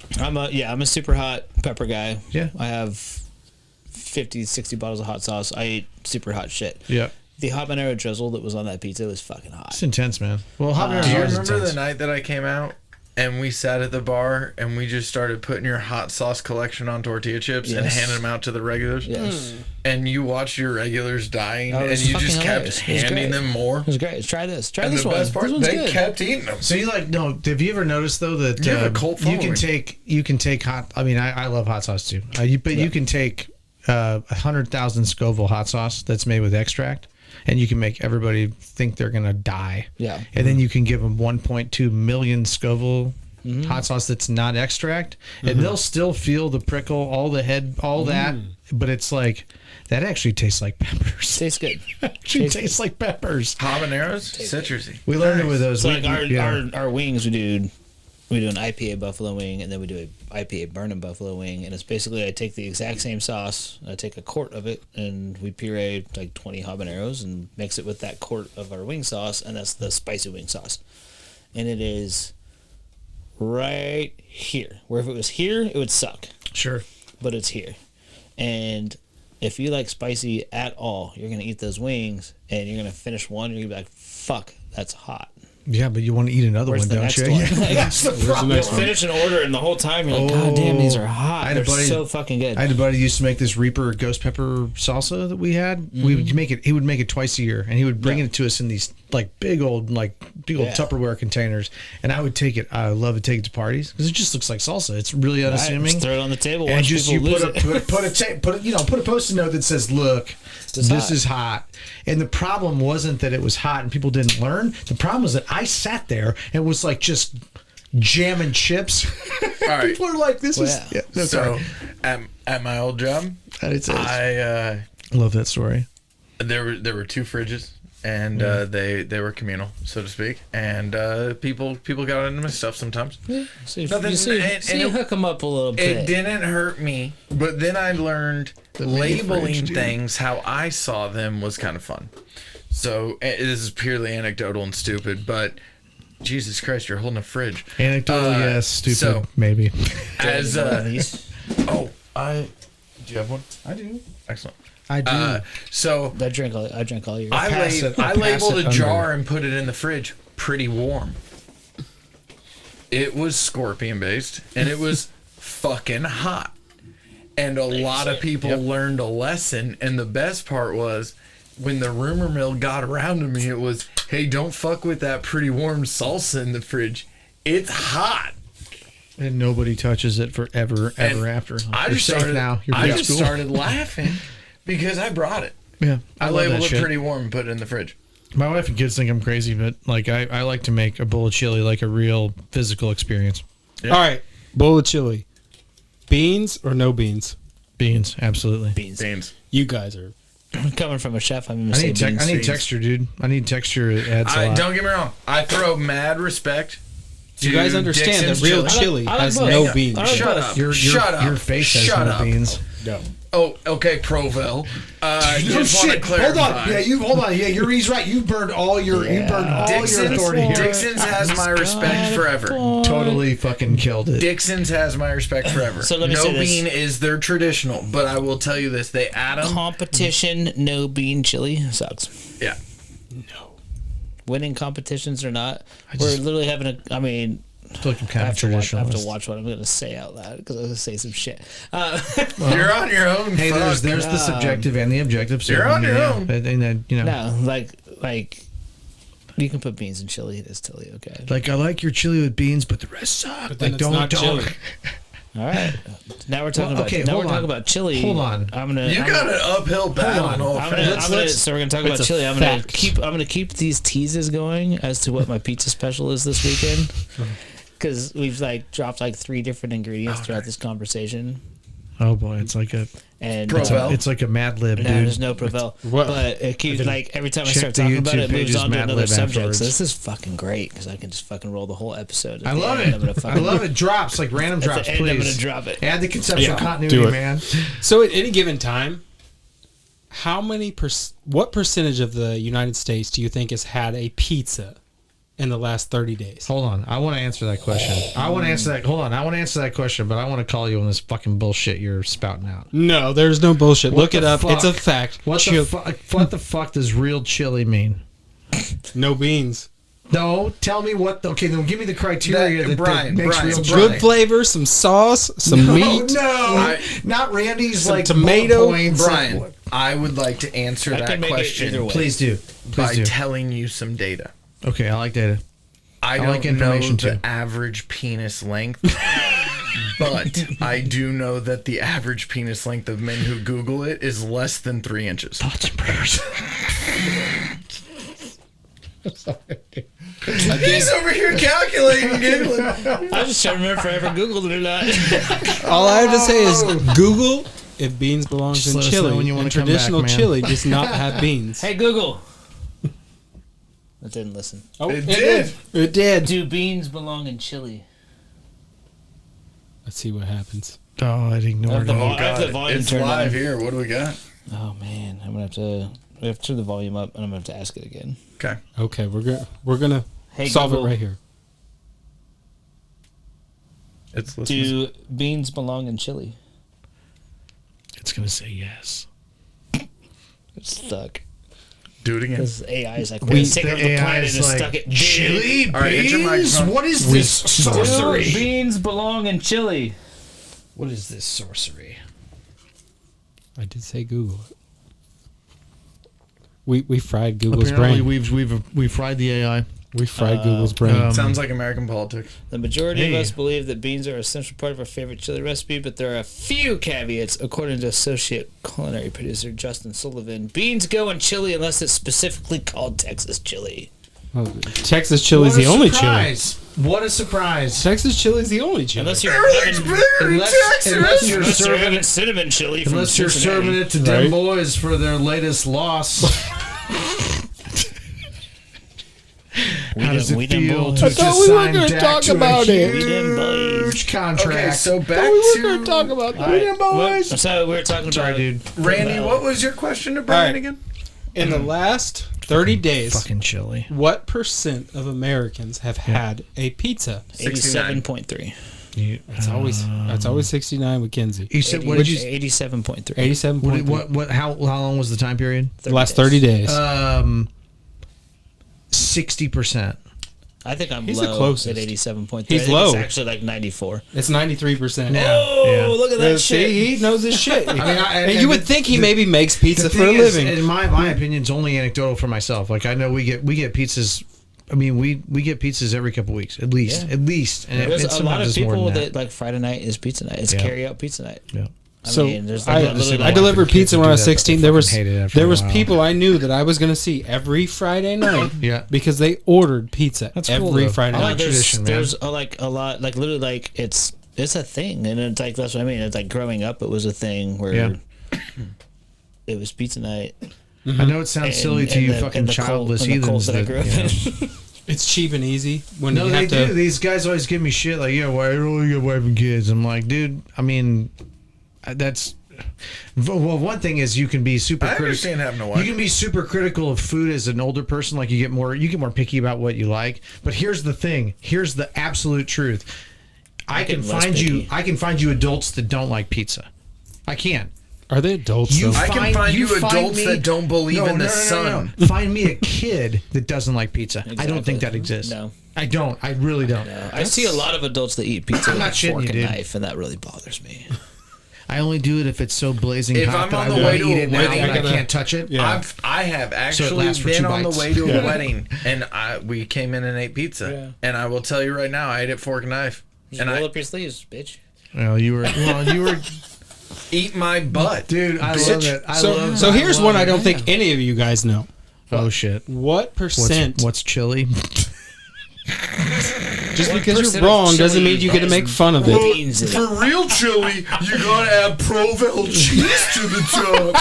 Speaker 4: yet.
Speaker 2: I'm a super hot pepper guy.
Speaker 5: Yeah.
Speaker 2: I have 50, 60 bottles of hot sauce. I eat super hot shit.
Speaker 5: yeah.
Speaker 2: The habanero drizzle that was on that pizza was fucking hot.
Speaker 5: It's intense, man. Well, habaneros
Speaker 3: Do you
Speaker 5: are always
Speaker 3: remember
Speaker 5: intense.
Speaker 3: the night that I came out and we sat at the bar and we just started putting your hot sauce collection on tortilla chips and
Speaker 2: Yes.
Speaker 3: handing them out to the regulars?
Speaker 2: Yes.
Speaker 3: And you watched your regulars dying
Speaker 2: Oh, it
Speaker 3: and
Speaker 2: was
Speaker 3: you just
Speaker 2: fucking
Speaker 3: kept
Speaker 2: hilarious. It was
Speaker 3: handing
Speaker 2: great.
Speaker 3: them more.
Speaker 2: It was great. Try this. Try
Speaker 3: And
Speaker 2: this
Speaker 3: the
Speaker 2: one.
Speaker 3: best part,
Speaker 2: this one's
Speaker 3: they
Speaker 2: good.
Speaker 3: kept eating them.
Speaker 5: So you like no? Have you ever noticed though that
Speaker 3: You have a cult
Speaker 5: you can
Speaker 3: following.
Speaker 5: take hot? I mean, I love hot sauce too. You can take 100,000 Scoville hot sauce that's made with extract, and you can make everybody think they're gonna die.
Speaker 2: Yeah.
Speaker 5: And then you can give them 1.2 million Scoville hot sauce that's not extract, and they'll still feel the prickle, all the head, all that. But it's like that actually tastes like peppers.
Speaker 2: Tastes good.
Speaker 5: Actually tastes like peppers.
Speaker 3: Habaneros? Citrusy.
Speaker 5: We learned it with those.
Speaker 2: So
Speaker 5: We-
Speaker 2: like our,
Speaker 5: yeah.
Speaker 2: our wings, we do an IPA buffalo wing, and then we do a IPA bourbon buffalo wing, and it's basically I take the exact same sauce, I take a quart of it, and we puree like 20 habaneros and mix it with that quart of our wing sauce, and that's the spicy wing sauce, and it is right here. Where if it was here, it would suck,
Speaker 5: Sure.
Speaker 2: but it's here, and if you like spicy at all, you're gonna eat those wings, and you're gonna finish one, and you're gonna be like, "Fuck, that's hot."
Speaker 5: Yeah, but you want to eat another
Speaker 2: Where's
Speaker 5: one,
Speaker 2: the
Speaker 5: don't
Speaker 2: next
Speaker 5: you?
Speaker 2: one?
Speaker 5: Yeah,
Speaker 2: Like,
Speaker 5: that's the problem.
Speaker 2: You'll finish an order, and the whole time you're like, God damn, these are hot.
Speaker 5: I had a
Speaker 2: They're
Speaker 5: buddy-
Speaker 2: so fucking good.
Speaker 5: I had a buddy who used to make this Reaper ghost pepper salsa that we had. We would make it. He would make it twice a year, and he would bring it to us in these big old
Speaker 2: Yeah.
Speaker 5: Tupperware containers. And I would take it. I would love to take it to parties because it just looks like salsa. It's really
Speaker 2: Right,
Speaker 5: unassuming.
Speaker 2: just throw it on the table.
Speaker 5: and
Speaker 2: Watch
Speaker 5: just
Speaker 2: people
Speaker 5: you
Speaker 2: lose
Speaker 5: put
Speaker 2: it.
Speaker 5: a post-it note that says, "Look, this is hot." And the problem wasn't that it was hot and people didn't learn. The problem was that I sat there and was like just jam and chips.
Speaker 3: All right.
Speaker 5: People are like, this is.
Speaker 2: yeah.
Speaker 5: No,
Speaker 3: So
Speaker 5: sorry.
Speaker 3: at my old job, I
Speaker 5: love that story.
Speaker 3: there were 2 fridges, and they were communal, so to speak, and people got into my stuff sometimes.
Speaker 2: So
Speaker 3: Nothing- and
Speaker 2: you
Speaker 3: it-
Speaker 2: hook them up a little bit.
Speaker 3: It didn't hurt me, but then I learned labeling things how I saw them was kind of fun. So this is purely anecdotal and stupid, but Jesus Christ, you're holding a fridge.
Speaker 5: Anecdotal, yes. Stupid,
Speaker 3: so-
Speaker 5: maybe.
Speaker 3: As
Speaker 2: One of these.
Speaker 3: do you have one?
Speaker 5: I do.
Speaker 3: Excellent.
Speaker 5: I do.
Speaker 3: So
Speaker 2: I drank all your.
Speaker 3: I
Speaker 5: pass
Speaker 3: labeled
Speaker 5: it
Speaker 3: a
Speaker 5: under.
Speaker 3: jar and put it in the fridge pretty warm. It was scorpion based and it was fucking hot. And a lot of people learned a lesson, and the best part was when the rumor mill got around to me, it was, hey, don't fuck with that pretty warm salsa in the fridge. It's hot.
Speaker 5: And nobody touches it forever, ever
Speaker 3: And
Speaker 5: after.
Speaker 3: I
Speaker 5: You're
Speaker 3: just
Speaker 5: safe
Speaker 3: started
Speaker 5: now. You're
Speaker 3: I
Speaker 5: good
Speaker 3: just
Speaker 5: school.
Speaker 3: started laughing because I brought it.
Speaker 5: Yeah,
Speaker 3: I
Speaker 5: love
Speaker 3: labeled
Speaker 5: that
Speaker 3: it
Speaker 5: shit.
Speaker 3: pretty warm and put it in the fridge.
Speaker 5: My wife and kids think I'm crazy, but like I like to make a bowl of chili like a real physical experience.
Speaker 3: Yeah.
Speaker 4: All right, bowl of chili. Beans or no beans?
Speaker 5: Beans, absolutely.
Speaker 2: beans.
Speaker 4: You guys are.
Speaker 2: Coming from a chef, I'm gonna
Speaker 5: I
Speaker 2: say
Speaker 5: need,
Speaker 2: beans.
Speaker 5: I need texture, dude. I need texture. It adds a lot.
Speaker 3: Don't get me wrong. I throw mad respect.
Speaker 4: You guys
Speaker 3: to
Speaker 4: understand that
Speaker 3: Dixon's
Speaker 4: real
Speaker 3: chili.
Speaker 4: chili
Speaker 2: I like
Speaker 4: has
Speaker 2: both.
Speaker 4: no beans.
Speaker 2: I like
Speaker 3: Shut
Speaker 2: both.
Speaker 3: up.
Speaker 5: Your
Speaker 3: up.
Speaker 5: Your face has
Speaker 3: Shut
Speaker 5: no
Speaker 3: up.
Speaker 5: beans.
Speaker 4: No.
Speaker 3: Oh, okay, Provel. Just want to clarify.
Speaker 5: Hold on. Yeah, hold on. Yeah, he's right. You burned all your your authority here.
Speaker 3: Dixon's has my respect forever.
Speaker 5: Totally fucking killed it.
Speaker 3: Dixon's has my respect forever.
Speaker 2: So let me
Speaker 3: no
Speaker 2: say this.
Speaker 3: bean is their traditional, but I will tell you this: they add them.
Speaker 2: Competition, no bean chili sucks.
Speaker 3: Yeah.
Speaker 4: No.
Speaker 2: Winning competitions or not, we're literally having a. I mean,
Speaker 5: I feel like I'm kind
Speaker 2: I
Speaker 5: of
Speaker 2: have, to watch, I have to
Speaker 5: traditionalist.
Speaker 2: watch what I'm going to say out loud because I'm going to say some shit.
Speaker 3: You're on your own.
Speaker 5: Hey,
Speaker 3: fuck.
Speaker 5: there's the subjective and the objective. So
Speaker 3: You're on your own.
Speaker 5: And you know,
Speaker 2: No, like you can put beans in chili. It's totally okay.
Speaker 5: like I like your chili with beans, but the rest suck.
Speaker 4: But then
Speaker 5: Like
Speaker 4: it's not
Speaker 5: don't.
Speaker 4: chili.
Speaker 2: All right, now we're talking
Speaker 5: Well,
Speaker 2: about
Speaker 5: okay,
Speaker 2: now
Speaker 5: hold
Speaker 2: we're talking
Speaker 5: on.
Speaker 2: about chili.
Speaker 5: Hold on.
Speaker 2: I'm gonna.
Speaker 3: You
Speaker 2: I'm
Speaker 3: got
Speaker 2: gonna,
Speaker 3: an uphill battle.
Speaker 5: on.
Speaker 3: in all
Speaker 2: I'm
Speaker 3: fairness.
Speaker 2: gonna, so we're gonna talk about
Speaker 4: it's a
Speaker 2: chili. I'm
Speaker 4: fact.
Speaker 2: gonna keep these teases going as to what my pizza special is this weekend, because we've like dropped like 3 different ingredients throughout this conversation,
Speaker 5: Oh boy, it's like a
Speaker 2: and
Speaker 3: Provel.
Speaker 5: it's like a Mad Lib,
Speaker 2: no,
Speaker 5: dude.
Speaker 2: there's no Provel,
Speaker 4: What?
Speaker 2: but it keeps like every time I
Speaker 5: Check
Speaker 2: start
Speaker 5: the
Speaker 2: talking about
Speaker 5: YouTube
Speaker 2: it, it moves
Speaker 5: page's
Speaker 2: on to
Speaker 5: Mad
Speaker 2: another
Speaker 5: Lib
Speaker 2: subject.
Speaker 5: afterwards.
Speaker 2: So this is fucking great because I can just fucking roll the whole episode.
Speaker 5: I love it. I love it. Drops like random drops,
Speaker 2: And I'm gonna
Speaker 5: please.
Speaker 2: drop it.
Speaker 5: Add the conceptual
Speaker 4: Yeah,
Speaker 5: continuity,
Speaker 4: do it.
Speaker 5: man.
Speaker 4: So at any given time, how many what percentage of the United States do you think has had a pizza in the last 30 days?
Speaker 5: Hold on, I want to answer that question. I want to answer that. Hold on, I want to answer that question, but I want to call you on this fucking bullshit you're spouting out.
Speaker 4: No, there's no bullshit.
Speaker 5: What
Speaker 4: Look it
Speaker 5: the
Speaker 4: up. It's a
Speaker 5: fuck?
Speaker 4: fact.
Speaker 5: What the fuck does real chili mean?
Speaker 4: No beans.
Speaker 5: No, tell me what. Okay, then give me the criteria that
Speaker 3: Brian,
Speaker 5: makes
Speaker 3: Brian,
Speaker 5: real
Speaker 3: Brian.
Speaker 4: Good flavor, some sauce, some meat.
Speaker 5: No, not Randy's
Speaker 4: Some
Speaker 5: like
Speaker 4: tomato.
Speaker 5: bullet points.
Speaker 3: Brian, I would like to answer
Speaker 2: I
Speaker 3: that
Speaker 2: can make it
Speaker 3: question
Speaker 2: either way.
Speaker 5: Please do.
Speaker 3: by
Speaker 5: Please do.
Speaker 3: telling you some data.
Speaker 5: Okay, I like data.
Speaker 3: I
Speaker 5: like
Speaker 3: don't know
Speaker 5: information,
Speaker 3: the
Speaker 5: too.
Speaker 3: average penis length, but I do know that the average penis length of men who Google it is less than 3 inches.
Speaker 5: Thoughts and prayers.
Speaker 3: He's over here calculating, giggling.
Speaker 2: I was just trying to remember if I ever Googled it or not.
Speaker 4: All I have to say is Google if beans belongs
Speaker 5: Just
Speaker 4: in
Speaker 5: let us know
Speaker 4: chili.
Speaker 5: when you
Speaker 4: And
Speaker 5: wanna come
Speaker 4: traditional
Speaker 5: back, man.
Speaker 4: chili does not have beans.
Speaker 2: Hey Google. That didn't listen.
Speaker 4: Oh,
Speaker 3: It did.
Speaker 4: It did.
Speaker 2: Do beans belong in chili?
Speaker 4: Let's see what happens.
Speaker 5: Oh, I'd ignored
Speaker 2: the
Speaker 5: it.
Speaker 2: vo-
Speaker 3: Oh
Speaker 2: I have the
Speaker 3: God,
Speaker 2: volume
Speaker 3: it's
Speaker 2: turned
Speaker 3: live
Speaker 2: on.
Speaker 3: here. What do we got?
Speaker 2: Oh man, I'm gonna have to. We have to turn the volume up, and I'm gonna have to ask it again.
Speaker 3: Okay.
Speaker 4: Okay, we're gonna
Speaker 2: Hey,
Speaker 4: solve
Speaker 2: Google.
Speaker 4: it right here.
Speaker 3: It's
Speaker 2: Do beans belong in chili?
Speaker 5: It's gonna say yes.
Speaker 2: It's stuck.
Speaker 3: Do it again.
Speaker 2: Because AI is like,
Speaker 5: We-
Speaker 2: we're taking
Speaker 5: the
Speaker 2: over the
Speaker 5: AI
Speaker 2: planet
Speaker 5: is
Speaker 2: and
Speaker 5: like,
Speaker 2: stuck it.
Speaker 5: Chili
Speaker 3: All right, hit your
Speaker 5: beans?
Speaker 3: microphone.
Speaker 5: What is this sorcery?
Speaker 2: Do beans belong in chili?
Speaker 5: What is this sorcery?
Speaker 4: I did say Google it. We fried Google's
Speaker 5: Apparently,
Speaker 4: brain.
Speaker 5: we fried the AI.
Speaker 4: We fried Google's brain.
Speaker 3: Sounds like American politics.
Speaker 2: The majority
Speaker 5: Hey.
Speaker 2: of us believe that beans are an essential part of our favorite chili recipe, but there are a few caveats, according to associate culinary producer Justin Sullivan. Beans go in chili unless it's specifically called Texas chili.
Speaker 4: Oh, Texas chili's
Speaker 5: What a
Speaker 4: the only
Speaker 5: surprise. What a surprise!
Speaker 4: Texas chili is the only chili.
Speaker 2: Unless you're
Speaker 5: Unless you're
Speaker 2: having
Speaker 5: serving
Speaker 2: cinnamon chili from
Speaker 5: Unless you're
Speaker 2: Cincinnati.
Speaker 5: serving it to them boys for their latest loss. How does it feel to
Speaker 4: I
Speaker 5: just
Speaker 4: thought we were
Speaker 5: sign
Speaker 4: gonna
Speaker 5: Dak
Speaker 4: talk
Speaker 5: to
Speaker 4: about
Speaker 5: a
Speaker 4: it.
Speaker 2: We didn't, boys.
Speaker 5: huge contract?
Speaker 3: Okay, so back
Speaker 4: we were
Speaker 3: to
Speaker 4: going to talk about that.
Speaker 5: We didn't, boys.
Speaker 2: So we were talking
Speaker 5: Sorry,
Speaker 2: about
Speaker 5: dude.
Speaker 3: Randy. What was your question to Brian
Speaker 4: All right.
Speaker 3: again?
Speaker 4: In the last 30 days,
Speaker 5: Fucking chili.
Speaker 4: what % of Americans have had a pizza?
Speaker 2: 87.3.
Speaker 4: That's always 69 with Ken-Zee.
Speaker 5: You said what did you?
Speaker 2: 87.3.
Speaker 4: 87.3.
Speaker 5: What? How long was the time period?
Speaker 4: The last 30 days.
Speaker 5: 60%.
Speaker 2: I think I'm
Speaker 4: He's the
Speaker 2: low
Speaker 4: closest.
Speaker 2: at 87.3.
Speaker 4: He's
Speaker 2: I think
Speaker 4: low.
Speaker 2: It's actually like 94.
Speaker 4: It's 93%.
Speaker 2: Oh, look at that shit.
Speaker 4: See, he knows his shit.
Speaker 5: and
Speaker 4: you would think he maybe makes pizza
Speaker 5: The
Speaker 4: for a
Speaker 5: thing is,
Speaker 4: living.
Speaker 5: in my opinion, it's only anecdotal for myself. Like I know we get pizzas. I mean, we get pizzas every couple weeks, at least,
Speaker 2: Yeah.
Speaker 5: at least. And
Speaker 2: There's a lot
Speaker 5: sometimes
Speaker 2: of
Speaker 5: it's more
Speaker 2: people
Speaker 5: than
Speaker 2: that like Friday night is pizza night. It's
Speaker 5: Yeah.
Speaker 2: carry out pizza night.
Speaker 5: Yeah.
Speaker 4: So
Speaker 2: there's
Speaker 4: I
Speaker 2: literally like-
Speaker 4: delivered
Speaker 5: kids
Speaker 4: pizza
Speaker 5: that
Speaker 4: when I
Speaker 5: do
Speaker 4: was
Speaker 5: that, but
Speaker 4: 16.
Speaker 5: they
Speaker 4: There was
Speaker 5: fucking hated it after
Speaker 4: there
Speaker 5: a
Speaker 4: was
Speaker 5: while.
Speaker 4: people I knew that I was going to see every Friday night.
Speaker 5: Yeah.
Speaker 4: because they ordered pizza
Speaker 5: That's cool,
Speaker 4: every
Speaker 5: though.
Speaker 4: Friday
Speaker 5: I
Speaker 4: night.
Speaker 5: like
Speaker 2: there's
Speaker 5: tradition, man.
Speaker 2: there's like a lot, like literally like it's a thing, and it's like that's what I mean. It's like growing up, it was a thing where
Speaker 5: Yeah.
Speaker 2: it was pizza night.
Speaker 5: I know it sounds silly to you, fucking childless heathens.
Speaker 2: that I
Speaker 5: that,
Speaker 2: grew up
Speaker 5: you know.
Speaker 2: in.
Speaker 4: It's cheap and easy when
Speaker 5: No,
Speaker 4: you
Speaker 5: they
Speaker 4: have to.
Speaker 5: do. These guys always give me shit like, yeah, why don't you get wife and kids? I'm like, dude, I mean, that's. Well, one thing is you can be super
Speaker 3: I
Speaker 5: critical.
Speaker 3: understand having a wife.
Speaker 5: You can be super critical of food as an older person. Like you get more picky about what you like. But here's the thing. Here's the absolute truth. I can
Speaker 2: get less
Speaker 5: find you.
Speaker 2: picky.
Speaker 5: I can find you adults that don't like pizza. I can.
Speaker 4: Are they adults?
Speaker 5: You
Speaker 4: though?
Speaker 3: I can find you adults
Speaker 5: me-
Speaker 3: that don't believe in the sun.
Speaker 5: No. Find me a kid that doesn't like pizza. I don't think that exists.
Speaker 2: No.
Speaker 5: I don't. I really don't.
Speaker 2: I see a lot of adults that eat pizza with
Speaker 5: not
Speaker 2: a
Speaker 5: shitting
Speaker 2: fork
Speaker 5: you,
Speaker 2: and
Speaker 5: dude.
Speaker 2: knife, and that really bothers me.
Speaker 5: I only do it if it's so blazing
Speaker 3: If
Speaker 5: hot
Speaker 3: I'm
Speaker 5: that
Speaker 3: on
Speaker 5: I
Speaker 3: the
Speaker 5: want
Speaker 3: way
Speaker 5: to
Speaker 3: to
Speaker 5: eat
Speaker 3: a
Speaker 5: it now
Speaker 3: wedding,
Speaker 5: and I
Speaker 4: I gotta-
Speaker 5: can't touch it.
Speaker 4: Yeah.
Speaker 3: I have
Speaker 5: So it
Speaker 3: actually
Speaker 5: lasts for
Speaker 3: been
Speaker 5: 2
Speaker 3: on the
Speaker 5: bites.
Speaker 3: way to a wedding, and we came in and ate pizza. And I will tell you right now, I ate it fork and knife.
Speaker 2: Just
Speaker 3: And
Speaker 2: roll
Speaker 3: I
Speaker 2: up your sleeves, bitch.
Speaker 5: Well, you were.
Speaker 3: eat my butt.
Speaker 5: Dude, I love it. I love it.
Speaker 4: So here's
Speaker 5: love
Speaker 4: one
Speaker 5: it.
Speaker 4: I don't think any of you guys know.
Speaker 5: Oh shit.
Speaker 4: What percent?
Speaker 5: What's chili?
Speaker 4: Just
Speaker 2: What
Speaker 4: because
Speaker 2: percent
Speaker 4: you're
Speaker 2: of
Speaker 4: wrong doesn't
Speaker 2: chili
Speaker 4: mean you get to
Speaker 2: has
Speaker 4: make fun of it.
Speaker 2: beans in it?
Speaker 3: For real chili, you gotta add Provel cheese to the top.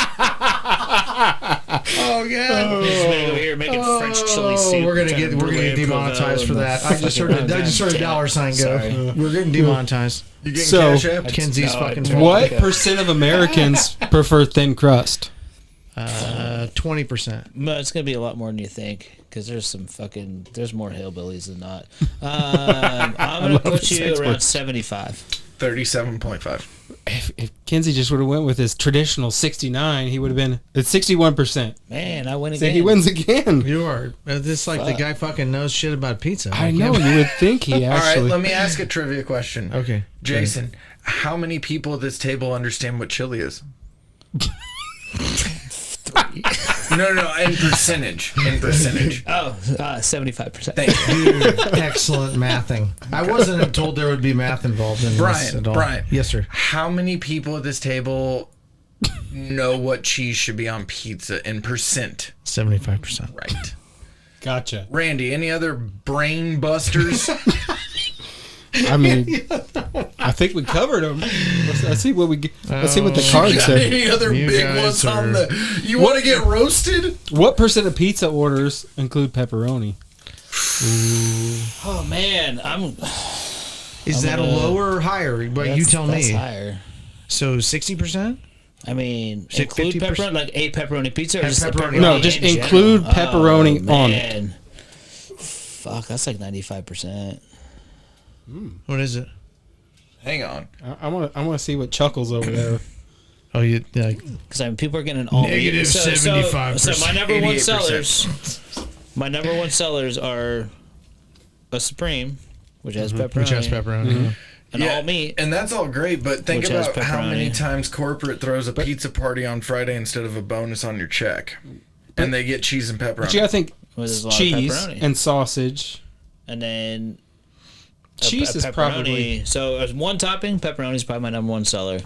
Speaker 5: Oh god.
Speaker 2: Just over here making French chili soup.
Speaker 5: We're gonna
Speaker 2: trying to
Speaker 5: get
Speaker 2: relay
Speaker 5: demonetized for
Speaker 2: Provel
Speaker 5: that.
Speaker 2: and
Speaker 5: I just heard
Speaker 2: fucking-
Speaker 5: I just heard a
Speaker 2: God
Speaker 5: dollar sign go.
Speaker 2: Sorry.
Speaker 5: We're getting demonetized.
Speaker 3: You getting
Speaker 4: So-
Speaker 3: Cash App?
Speaker 5: Ken-Zee's
Speaker 2: No, I
Speaker 5: fucking
Speaker 2: don't.
Speaker 4: What
Speaker 2: Okay.
Speaker 4: percent of Americans prefer thin crust?
Speaker 5: 20%.
Speaker 2: No, it's gonna be a lot more than you think, because there's more hillbillies than not. I'm gonna put
Speaker 4: this
Speaker 2: you
Speaker 4: expert.
Speaker 2: around 75.
Speaker 3: 37.5.
Speaker 4: If Ken-Zee just would have went with his traditional 69, he would have been at 61%.
Speaker 2: Man, I win
Speaker 4: So
Speaker 2: again.
Speaker 4: he wins again.
Speaker 5: You are. It's like the guy fucking knows shit about pizza.
Speaker 4: I
Speaker 5: Like,
Speaker 4: know.
Speaker 5: yeah.
Speaker 4: You would think he
Speaker 3: All right,
Speaker 4: actually.
Speaker 3: let me ask a trivia question.
Speaker 5: Okay.
Speaker 3: Jason, how many people at this table understand what chili is? No, in percentage. In percentage.
Speaker 2: Oh, 75%.
Speaker 3: Thank you.
Speaker 5: Dude, excellent mathing. I wasn't told there would be math involved in this at all.
Speaker 3: Brian.
Speaker 5: Yes, sir.
Speaker 3: How many people at this table know what cheese should be on pizza in percent?
Speaker 5: 75%.
Speaker 3: Right.
Speaker 4: Gotcha.
Speaker 3: Randy, any other brain busters?
Speaker 4: I mean, I think we covered them. Let's see what we get. Let's see what the cards
Speaker 3: Got
Speaker 4: say.
Speaker 3: any other
Speaker 5: You
Speaker 3: big
Speaker 5: guys
Speaker 3: ones on
Speaker 5: are-
Speaker 3: the... You want to get roasted?
Speaker 4: What percent of pizza orders include pepperoni?
Speaker 2: Oh man,
Speaker 5: Is that lower or higher? But you tell
Speaker 2: that's
Speaker 5: me.
Speaker 2: higher.
Speaker 5: So 60%?
Speaker 2: I mean,
Speaker 5: Six-
Speaker 2: include
Speaker 5: 50%?
Speaker 2: pepperoni, like a pepperoni pizza, or just the
Speaker 5: Pepperoni.
Speaker 2: pepperoni?
Speaker 4: No, just
Speaker 2: in
Speaker 4: include
Speaker 2: general?
Speaker 4: pepperoni on it.
Speaker 2: man. Fuck, that's like 95%.
Speaker 5: What is it?
Speaker 3: Hang on.
Speaker 4: I want to see what chuckles over there.
Speaker 5: Oh, you like
Speaker 2: Because I mean, people are getting all
Speaker 5: Negative
Speaker 2: so
Speaker 5: 75%,
Speaker 2: my number one
Speaker 3: 88%.
Speaker 2: sellers are a Supreme, which has pepperoni,
Speaker 5: which has pepperoni.
Speaker 2: and all meat.
Speaker 3: And that's all great, but think
Speaker 2: Which has
Speaker 3: about how many
Speaker 2: pepperoni.
Speaker 3: times corporate throws a pizza party on Friday instead of a bonus on your check. And they get cheese and pepperoni.
Speaker 4: But you gotta think
Speaker 2: Well, there's a lot of
Speaker 4: cheese
Speaker 2: pepperoni.
Speaker 4: and sausage.
Speaker 2: And then
Speaker 4: Cheese is
Speaker 2: pepperoni.
Speaker 4: probably
Speaker 2: So as one topping, pepperoni is probably my number one seller.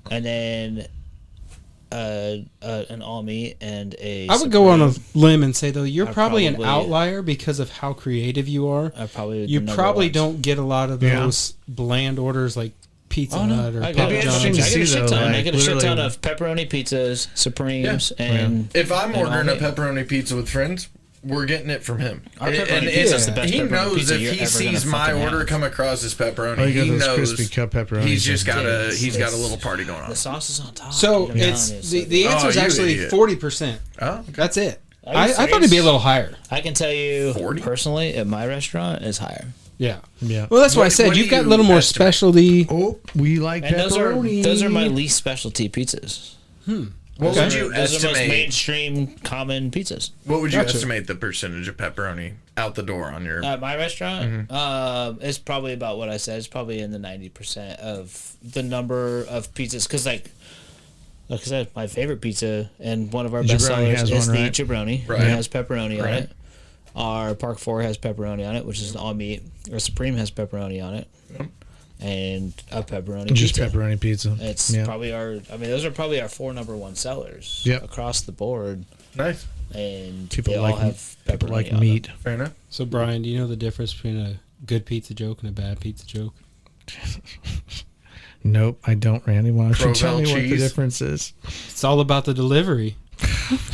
Speaker 2: And then an all meat and a.
Speaker 4: I would go on a
Speaker 2: Supreme.
Speaker 4: limb and say though you're probably an
Speaker 2: probably-
Speaker 4: outlier because of how creative you are.
Speaker 2: I probably
Speaker 4: You
Speaker 2: the number
Speaker 4: probably
Speaker 2: one.
Speaker 4: don't get a lot of
Speaker 5: Yeah.
Speaker 4: those bland orders like Pizza
Speaker 2: Oh, no.
Speaker 4: Hut or
Speaker 2: I
Speaker 4: Papa
Speaker 2: get,
Speaker 5: interesting
Speaker 4: John's.
Speaker 5: to
Speaker 2: I get a
Speaker 5: see,
Speaker 2: shit
Speaker 5: though,
Speaker 2: ton. I
Speaker 5: like,
Speaker 2: get a shit ton
Speaker 5: literally-
Speaker 2: of pepperoni pizzas, Supremes, and
Speaker 3: If I'm
Speaker 2: and
Speaker 3: ordering a
Speaker 2: all meat.
Speaker 3: pepperoni pizza with friends, we're getting it from him.
Speaker 2: Our
Speaker 3: And
Speaker 2: pepperoni
Speaker 3: it's-
Speaker 2: pizza is the best
Speaker 3: he
Speaker 2: pepperoni
Speaker 3: knows
Speaker 2: pizza
Speaker 3: if
Speaker 2: you're
Speaker 3: he
Speaker 2: ever gonna
Speaker 3: sees my
Speaker 2: fucking
Speaker 3: order
Speaker 2: have.
Speaker 3: come across as pepperoni,
Speaker 5: Oh, you got
Speaker 3: he
Speaker 5: those
Speaker 3: knows
Speaker 5: crispy cut pepperonis.
Speaker 3: he's just got
Speaker 2: Dude,
Speaker 3: he's got a
Speaker 2: it's-
Speaker 3: little party going on.
Speaker 2: The sauce is on top.
Speaker 4: So
Speaker 2: dude, I'm
Speaker 4: it's
Speaker 2: telling you,
Speaker 4: the
Speaker 2: so
Speaker 4: answer is
Speaker 3: you
Speaker 4: actually
Speaker 3: idiot.
Speaker 4: 40%.
Speaker 3: Oh, okay.
Speaker 4: That's it.
Speaker 2: Are you
Speaker 4: I thought it'd
Speaker 2: serious?
Speaker 4: be a little higher.
Speaker 2: I can tell you
Speaker 3: 40?
Speaker 2: personally at my restaurant is higher.
Speaker 4: Yeah.
Speaker 5: Yeah.
Speaker 4: Well, that's why I
Speaker 3: What-
Speaker 4: said
Speaker 3: what
Speaker 4: you've
Speaker 3: do
Speaker 4: got a
Speaker 3: you
Speaker 4: little more
Speaker 3: estimate?
Speaker 4: specialty.
Speaker 5: Oh, we like
Speaker 2: And
Speaker 5: pepperoni.
Speaker 2: those are my least specialty pizzas.
Speaker 3: What would you
Speaker 2: Those are most
Speaker 3: estimate?
Speaker 2: mainstream common pizzas.
Speaker 3: What would you
Speaker 4: Gotcha.
Speaker 3: estimate the percentage of pepperoni out the door on your?
Speaker 2: At my restaurant,
Speaker 3: Mm-hmm.
Speaker 2: it's probably about what I said. It's probably in the 90% of the number of pizzas. Because, like I said, my favorite pizza and one of our best
Speaker 5: Jabroni
Speaker 2: sellers
Speaker 5: has
Speaker 2: is
Speaker 5: one,
Speaker 2: the
Speaker 5: right?
Speaker 2: Jabroni.
Speaker 3: Right.
Speaker 2: It has pepperoni on
Speaker 3: Right.
Speaker 2: it. Our Park 4 has pepperoni on it, which is an all meat. Our Supreme has pepperoni on it. And a pepperoni
Speaker 5: just
Speaker 2: pizza.
Speaker 5: pepperoni pizza.
Speaker 2: It's
Speaker 5: Yeah.
Speaker 2: probably those are probably our 4 number 1 sellers
Speaker 5: Yep.
Speaker 2: across the board.
Speaker 3: Nice,
Speaker 2: And
Speaker 5: People
Speaker 2: they
Speaker 5: like
Speaker 2: all have pepperoni
Speaker 5: people like
Speaker 2: on
Speaker 5: meat.
Speaker 2: them.
Speaker 3: fair enough.
Speaker 4: So Brian, do you know the difference between a good pizza joke and a bad pizza joke?
Speaker 5: Nope, I don't, Randy. Why don't you tell
Speaker 3: Provel
Speaker 5: me what the
Speaker 3: cheese.
Speaker 5: difference is?
Speaker 4: It's all about the delivery.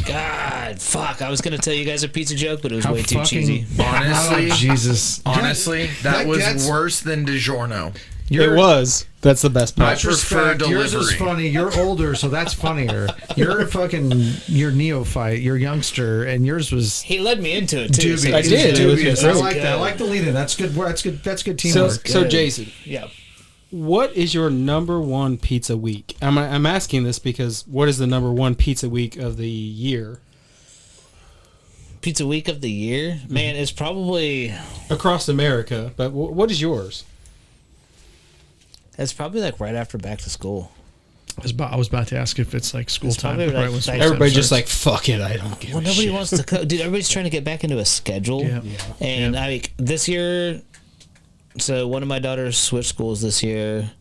Speaker 2: God, fuck! I was gonna tell you guys a pizza joke, but it was
Speaker 5: How
Speaker 2: way too
Speaker 5: fucking-
Speaker 2: cheesy.
Speaker 3: Honestly,
Speaker 5: Oh, Jesus.
Speaker 3: honestly, that was
Speaker 5: that's-
Speaker 3: worse than DiGiorno.
Speaker 4: It was. That's the best
Speaker 3: My
Speaker 4: part.
Speaker 3: preferred
Speaker 5: Yours is
Speaker 3: delivery.
Speaker 5: funny. You're older, so that's funnier. You're neophyte. You're youngster, and yours was
Speaker 2: He led me into it too.
Speaker 5: dubious.
Speaker 4: I did. It was
Speaker 5: Dubious. I
Speaker 4: great.
Speaker 5: like that. I like the lead in. That's good. That's good. That's good
Speaker 4: So,
Speaker 5: teamwork.
Speaker 4: so
Speaker 2: good.
Speaker 4: Jason,
Speaker 2: Yeah.
Speaker 4: what is your number one pizza week? I'm asking this because what is the number one pizza week of the year
Speaker 2: Pizza week of the year, man, it's probably
Speaker 4: across America? But what is yours?
Speaker 2: like right after back to school.
Speaker 5: I was about to ask if it's like school
Speaker 2: It's
Speaker 5: time.
Speaker 2: probably
Speaker 5: Right
Speaker 2: like-
Speaker 5: when school
Speaker 2: like-
Speaker 4: Everybody's
Speaker 5: starts.
Speaker 4: just like, fuck it, I don't give
Speaker 2: Well,
Speaker 4: a
Speaker 2: nobody
Speaker 4: shit.
Speaker 2: wants to cook, dude. Everybody's trying to get back into a schedule.
Speaker 5: Yeah.
Speaker 2: And I like this year. So one of my daughters switched schools this year.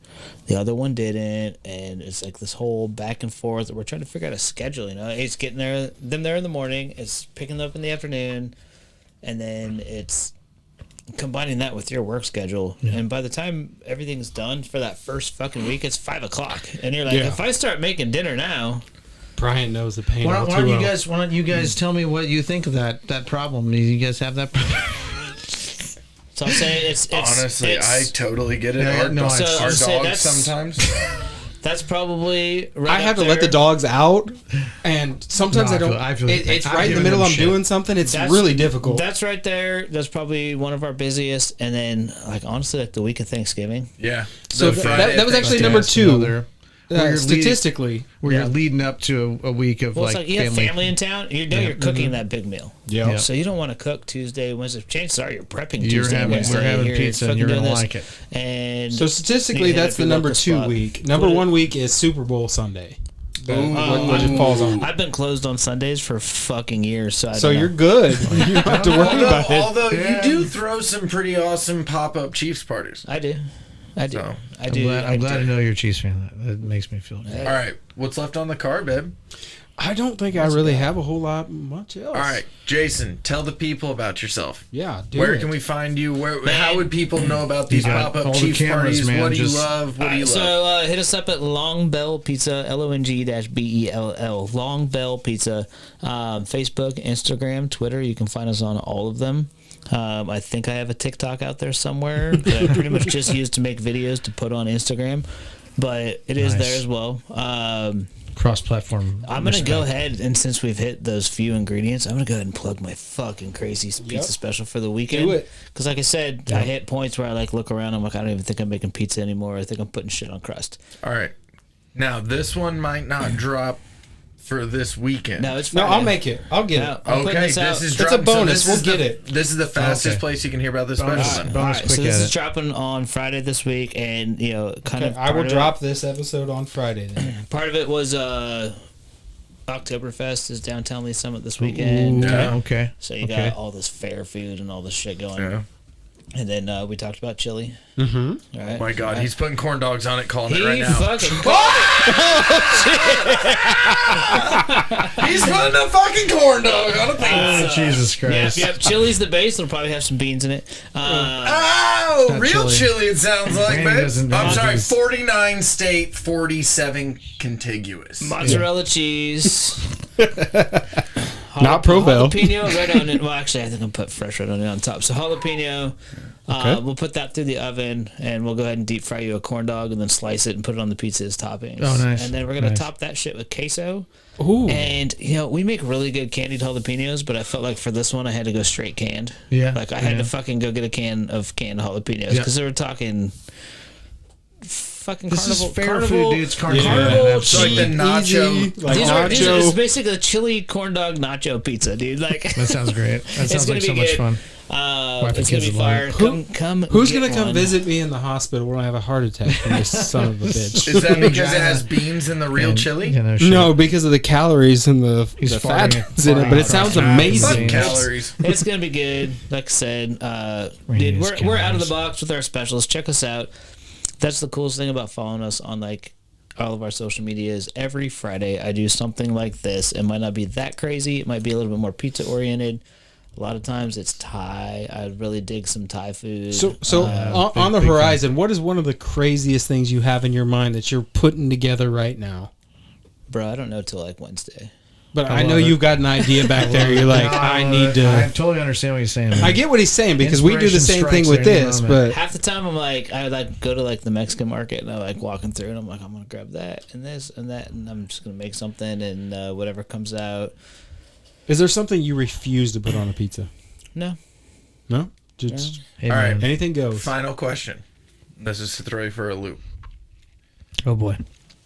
Speaker 2: The other one didn't, and it's like this whole back and forth. We're trying to figure out a schedule. You know, it's getting them there in the morning. It's picking them up in the afternoon, and then it's combining that with your work schedule. And by the time everything's done for that first fucking week, it's 5 o'clock, and you're like,
Speaker 4: Yeah.
Speaker 2: if I start making dinner now,
Speaker 4: Brian knows the pain.
Speaker 5: Why
Speaker 4: all
Speaker 5: don't
Speaker 4: too
Speaker 5: you
Speaker 4: well.
Speaker 5: guys? Why don't you guys tell me what you think of that problem? Do you guys have that?
Speaker 2: so I'm saying it's
Speaker 3: Honestly, I totally get it.
Speaker 5: Yeah,
Speaker 3: Our,
Speaker 5: no,
Speaker 3: dogs,
Speaker 5: I-
Speaker 3: our
Speaker 2: so
Speaker 3: dogs
Speaker 2: that's-
Speaker 3: sometimes.
Speaker 2: that's probably right
Speaker 4: I have
Speaker 2: up
Speaker 4: to let the
Speaker 2: there.
Speaker 4: dogs out, and sometimes
Speaker 5: No,
Speaker 4: I don't.
Speaker 5: I feel
Speaker 4: it's
Speaker 5: I'm
Speaker 4: right in the
Speaker 5: giving
Speaker 4: middle.
Speaker 5: them
Speaker 4: I'm
Speaker 5: shit.
Speaker 4: doing something. It's
Speaker 2: That's-
Speaker 4: really difficult.
Speaker 2: That's right there. That's probably one of our busiest. And then, like, honestly, like the week of Thanksgiving.
Speaker 3: Yeah.
Speaker 4: So
Speaker 3: The
Speaker 4: that-
Speaker 3: Friday
Speaker 4: that was
Speaker 3: thing.
Speaker 4: actually number
Speaker 5: That's
Speaker 4: 2.
Speaker 5: another- where you're
Speaker 4: Statistically,
Speaker 5: Where
Speaker 2: Yeah.
Speaker 5: you're leading up to a week of
Speaker 2: Well,
Speaker 5: like
Speaker 2: it's like you have family in town. You know you're cooking that big meal.
Speaker 4: Yeah.
Speaker 5: Yeah.
Speaker 2: So you don't want to cook Tuesday, Wednesday. Chances are you're prepping
Speaker 5: You're
Speaker 2: Tuesday,
Speaker 5: having-
Speaker 2: Wednesday.
Speaker 5: we're having
Speaker 2: You're
Speaker 5: pizza and
Speaker 2: fucking
Speaker 5: you're
Speaker 2: doing
Speaker 5: gonna
Speaker 2: this.
Speaker 5: like it.
Speaker 2: And
Speaker 4: So statistically,
Speaker 2: you hit
Speaker 4: that's
Speaker 2: up
Speaker 4: the
Speaker 2: your
Speaker 4: number
Speaker 2: local
Speaker 4: 2
Speaker 2: spot.
Speaker 4: week. Number 1 week is Super Bowl Sunday. What it falls on.
Speaker 2: I've been closed on Sundays for fucking years, so I
Speaker 4: So
Speaker 2: don't
Speaker 4: you're
Speaker 2: know.
Speaker 4: good. You don't have to worry about it.
Speaker 3: Although you do throw some pretty awesome pop-up Chiefs parties.
Speaker 2: I do. I do.
Speaker 3: So,
Speaker 2: I do.
Speaker 5: I'm glad to know you're a Chiefs fan. That makes me feel good.
Speaker 3: All right, what's left on the card, babe?
Speaker 4: I don't think I really have a whole lot much else.
Speaker 3: All right, Jason, tell the people about yourself.
Speaker 4: Yeah.
Speaker 3: Where can we find you? How would people know about these
Speaker 5: got all
Speaker 3: pop-up
Speaker 5: the
Speaker 3: Chiefs
Speaker 5: cameras,
Speaker 3: parties?
Speaker 5: man,
Speaker 3: What do you
Speaker 5: just-
Speaker 3: love? What do you love?
Speaker 2: So hit us up at Longbell Pizza, LONG-BELL, Longbell Pizza. Facebook, Instagram, Twitter. You can find us on all of them. I think I have a TikTok out there somewhere that I pretty much just use to make videos to put on Instagram. But it is
Speaker 5: Nice.
Speaker 2: there as well.
Speaker 5: Cross-platform.
Speaker 2: I'm going to go ahead, and since we've hit those few ingredients, I'm going to go ahead and plug my fucking crazy pizza special for the weekend.
Speaker 4: Do it.
Speaker 2: Because like I said, I hit points where I like look around, I'm like, I don't even think I'm making pizza anymore. I think I'm putting shit on crust.
Speaker 3: All right. Now, this one might not drop for this weekend.
Speaker 2: No, it's
Speaker 4: No,
Speaker 2: Friday.
Speaker 4: I'll make it. I'll get
Speaker 2: No,
Speaker 4: it.
Speaker 2: I'm putting
Speaker 3: Okay,
Speaker 2: this out.
Speaker 3: this is
Speaker 4: It's a
Speaker 3: dropping.
Speaker 4: bonus.
Speaker 3: this is
Speaker 4: We'll
Speaker 3: the-
Speaker 4: get it.
Speaker 3: This is the fastest
Speaker 5: Okay.
Speaker 3: place you can hear about this
Speaker 5: Bonus.
Speaker 3: special. then.
Speaker 2: All
Speaker 5: Bonus
Speaker 2: right,
Speaker 5: quick
Speaker 2: so this
Speaker 5: at
Speaker 2: is
Speaker 5: it.
Speaker 2: dropping on Friday this week, and kind of
Speaker 4: I will
Speaker 2: part of it-
Speaker 4: drop this episode on Friday then.
Speaker 2: Part of it was Oktoberfest is downtown Lee Summit this weekend.
Speaker 3: Yeah.
Speaker 5: Okay.
Speaker 2: So you
Speaker 5: Okay.
Speaker 2: got all this fair food and all this shit going.
Speaker 3: Yeah.
Speaker 2: And then we talked about chili. Mm-hmm. All right.
Speaker 3: Oh my God, he's putting corn dogs on it, calling it
Speaker 2: He
Speaker 3: right now.
Speaker 2: fucking
Speaker 3: He's putting a fucking corn dog on a pizza.
Speaker 5: Jesus Christ.
Speaker 2: Yep, chili's the base. It'll probably have some beans in it.
Speaker 3: Oh,
Speaker 5: Not
Speaker 3: real
Speaker 5: chili.
Speaker 3: chili, it sounds like,
Speaker 5: Randy
Speaker 3: babe.
Speaker 5: doesn't
Speaker 3: I'm
Speaker 5: know
Speaker 3: sorry,
Speaker 5: these.
Speaker 3: 49 state, 47 contiguous.
Speaker 2: Mozzarella cheese.
Speaker 4: Not Provel.
Speaker 2: Jalapeno, red onion. Well, actually, I think I'm put fresh red onion on top. So jalapeno.
Speaker 4: Okay.
Speaker 2: We'll put that through the oven, and we'll go ahead and deep fry you a corn dog, and then slice it and put it on the pizza as toppings.
Speaker 5: Oh, nice.
Speaker 2: And then we're gonna
Speaker 5: Nice.
Speaker 2: top that shit with queso.
Speaker 4: Ooh.
Speaker 2: And we make really good candied jalapenos, but I felt like for this one I had to go straight canned.
Speaker 5: Yeah,
Speaker 2: Like I had
Speaker 5: yeah.
Speaker 2: to fucking go get a can of canned jalapenos
Speaker 5: Yeah.
Speaker 2: because they were talking fucking
Speaker 5: This
Speaker 2: carnival.
Speaker 5: is fair
Speaker 2: carnival,
Speaker 5: food, dude. It's carnival.
Speaker 2: Carnival
Speaker 5: Yeah,
Speaker 3: It's like the
Speaker 2: cheese.
Speaker 3: nacho.
Speaker 4: Easy, like
Speaker 2: These are
Speaker 4: nacho.
Speaker 2: it's basically a chili corn dog nacho pizza, dude. Like
Speaker 5: That sounds great. That sounds
Speaker 2: gonna
Speaker 5: like so
Speaker 2: be
Speaker 5: much
Speaker 2: good.
Speaker 5: fun.
Speaker 2: it's
Speaker 5: and
Speaker 2: gonna
Speaker 5: kids
Speaker 2: be
Speaker 5: would love
Speaker 2: fire.
Speaker 5: it.
Speaker 2: Come.
Speaker 4: Who's
Speaker 2: get
Speaker 4: gonna come
Speaker 2: one.
Speaker 4: visit me in the hospital when I have a heart attack from this son of a bitch?
Speaker 3: Is that because it has beans in the real
Speaker 5: And,
Speaker 3: chili?
Speaker 5: you know, shit.
Speaker 4: No, because of the calories and the
Speaker 5: He's
Speaker 4: fat
Speaker 5: farting it-
Speaker 4: that's in it.
Speaker 5: farting
Speaker 4: But it
Speaker 5: across
Speaker 4: sounds
Speaker 5: the map.
Speaker 3: Fuck
Speaker 4: amazing.
Speaker 3: calories.
Speaker 2: It's gonna be good. Like I said,
Speaker 5: Randy's
Speaker 2: dude, we're out of the
Speaker 5: calories.
Speaker 2: box with our specials. Check us out. That's the coolest thing about following us on like all of our social medias. Every Friday, I do something like this. It might not be that crazy. It might be a little bit more pizza oriented. A lot of times it's Thai. I really dig some Thai food.
Speaker 4: So on the
Speaker 5: big fan.
Speaker 4: horizon, what is one of the craziest things you have in your mind that you're putting together right now?
Speaker 2: Bro, I don't know till like Wednesday.
Speaker 4: But
Speaker 5: I
Speaker 4: I know
Speaker 5: love it.
Speaker 4: you've got an idea back there. You're like,
Speaker 5: No,
Speaker 4: I
Speaker 5: love
Speaker 4: need
Speaker 5: it.
Speaker 4: to.
Speaker 5: I totally understand what you're saying.
Speaker 4: I get what he's saying because we do the
Speaker 5: Inspiration
Speaker 4: same thing with
Speaker 5: strikes at any
Speaker 4: this.
Speaker 5: moment.
Speaker 4: But
Speaker 2: Half the time I'm like, I like go to like the Mexican market and I'm like walking through and I'm like, I'm gonna grab that and this and that and I'm just gonna make something and whatever comes out.
Speaker 4: is there something you refuse to put on a pizza?
Speaker 2: No.
Speaker 4: No, just
Speaker 5: Hey,
Speaker 3: All right.
Speaker 5: man.
Speaker 4: anything goes.
Speaker 3: Final question. This is to throw you for a loop.
Speaker 5: Oh boy.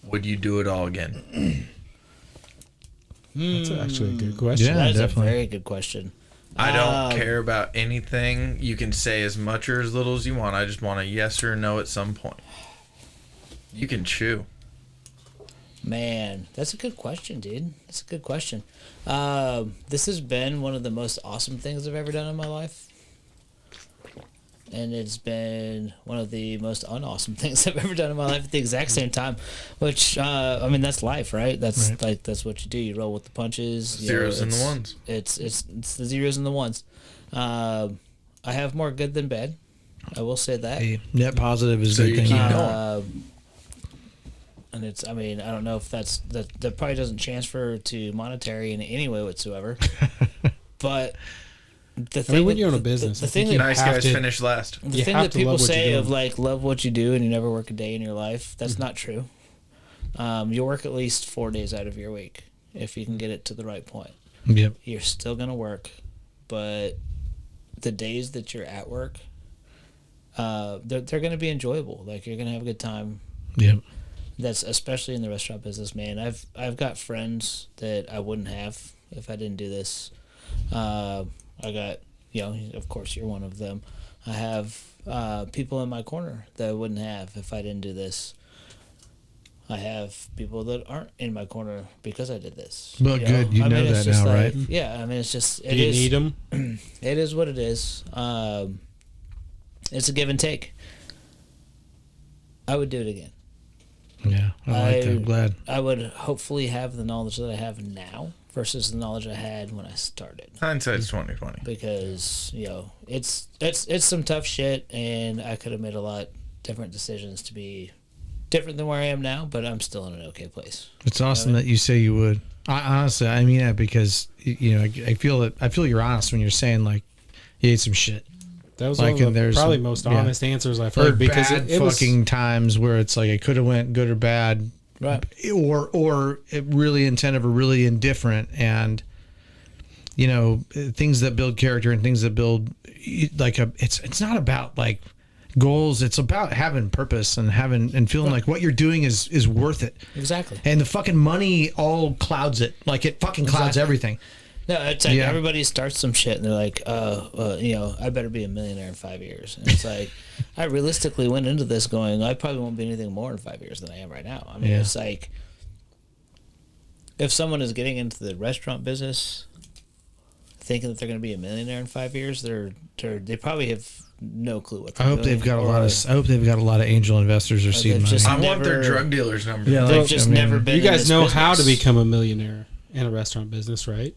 Speaker 3: Would you do it all again?
Speaker 4: That's actually a good question.
Speaker 5: Yeah.
Speaker 2: That is
Speaker 5: definitely.
Speaker 2: a very good question.
Speaker 3: I don't care about anything. You can say as much or as little as you want. I just want a yes or no at some point. You can chew.
Speaker 2: Man, that's a good question, dude. That's a good question. This has been one of the most awesome things I've ever done in my life. And it's been one of the most unawesome things I've ever done in my life at the exact same time. Which, I mean, that's life, right? That's
Speaker 5: Right.
Speaker 2: like that's what you do. You roll with the punches. you know,
Speaker 3: Zeros and the
Speaker 2: it's-
Speaker 3: ones.
Speaker 2: It's the zeros and the ones. I have more good than bad. I will say that.
Speaker 5: Hey, net positive is
Speaker 3: So
Speaker 5: a
Speaker 3: you
Speaker 5: good thing.
Speaker 3: keep going.
Speaker 2: And it's, I mean, I don't know if that probably doesn't transfer to monetary in any way whatsoever. But the thing,
Speaker 4: when
Speaker 2: that-
Speaker 4: you own a
Speaker 2: the-
Speaker 4: business,
Speaker 2: the,
Speaker 4: I
Speaker 2: thing
Speaker 4: think
Speaker 2: that
Speaker 3: Nice
Speaker 4: have
Speaker 3: guys
Speaker 4: to-
Speaker 3: finish last.
Speaker 2: the
Speaker 4: You
Speaker 2: thing
Speaker 4: have
Speaker 2: that
Speaker 4: to
Speaker 2: people
Speaker 4: love what you're
Speaker 2: say of
Speaker 4: doing.
Speaker 2: like love what you do and you never work a day in your life, that's not true. You work at least 4 days out of your week if you can get it to the right point.
Speaker 5: Yep.
Speaker 2: You're still gonna work, but the days that you're at work, they're gonna be enjoyable. Like you're gonna have a good time.
Speaker 5: Yep.
Speaker 2: That's especially in the restaurant business, man. I've got friends that I wouldn't have if I didn't do this. I got, of course you're one of them. I have people in my corner that I wouldn't have if I didn't do this. I have people that aren't in my corner because I did this.
Speaker 5: Well, good. You know
Speaker 2: it's
Speaker 5: that
Speaker 2: just
Speaker 5: now,
Speaker 2: like-
Speaker 5: right?
Speaker 2: Yeah, I mean, it's just
Speaker 4: Do you need them?
Speaker 2: it is what it is. It's a give and take. I would do it again.
Speaker 5: Yeah. I like that. I'm glad.
Speaker 2: I would hopefully have the knowledge that I have now versus the knowledge I had when I started.
Speaker 3: Hindsight's 2020.
Speaker 2: Because it's some tough shit, and I could have made a lot different decisions to be different than where I am now. But I'm still in an okay place.
Speaker 5: It's awesome that you say you would. Honestly, I mean that because I feel you're honest when you're saying like you ate some shit.
Speaker 4: That was
Speaker 5: Like,
Speaker 4: one of
Speaker 5: and
Speaker 4: the
Speaker 5: there's
Speaker 4: probably
Speaker 5: some-
Speaker 4: most
Speaker 5: yeah.
Speaker 4: honest answers I've
Speaker 5: Or
Speaker 4: heard because
Speaker 5: bad
Speaker 4: it was
Speaker 5: fucking times where it's like it could have went good or bad,
Speaker 2: Right.
Speaker 5: or it really attentive or really indifferent, and things that build character and things that build it's not about like goals. It's about having purpose and feeling like what you're doing is worth it.
Speaker 2: Exactly.
Speaker 5: And the fucking money all clouds it. Like it fucking clouds
Speaker 2: Exactly.
Speaker 5: everything.
Speaker 2: No, it's like
Speaker 5: Yeah.
Speaker 2: everybody starts some shit and they're like, I better be a millionaire in 5 years. And it's like, I realistically went into this going, I probably won't be anything more in 5 years than I am right now. I mean,
Speaker 5: Yeah.
Speaker 2: it's like, if someone is getting into the restaurant business thinking that they're going to be a millionaire in 5 years, they probably have no clue what
Speaker 5: I
Speaker 2: they're
Speaker 5: hope they've
Speaker 2: doing,
Speaker 5: got I hope they've got a lot of angel investors or seed
Speaker 2: they've
Speaker 5: money.
Speaker 2: just-
Speaker 3: I want their
Speaker 2: Never-
Speaker 3: drug dealer's number.
Speaker 5: Yeah,
Speaker 2: They've
Speaker 5: like,
Speaker 2: just
Speaker 5: I mean,
Speaker 2: never been.
Speaker 4: You
Speaker 2: in
Speaker 4: guys
Speaker 2: this
Speaker 4: know how to
Speaker 2: business.
Speaker 4: become a millionaire in a restaurant business, right?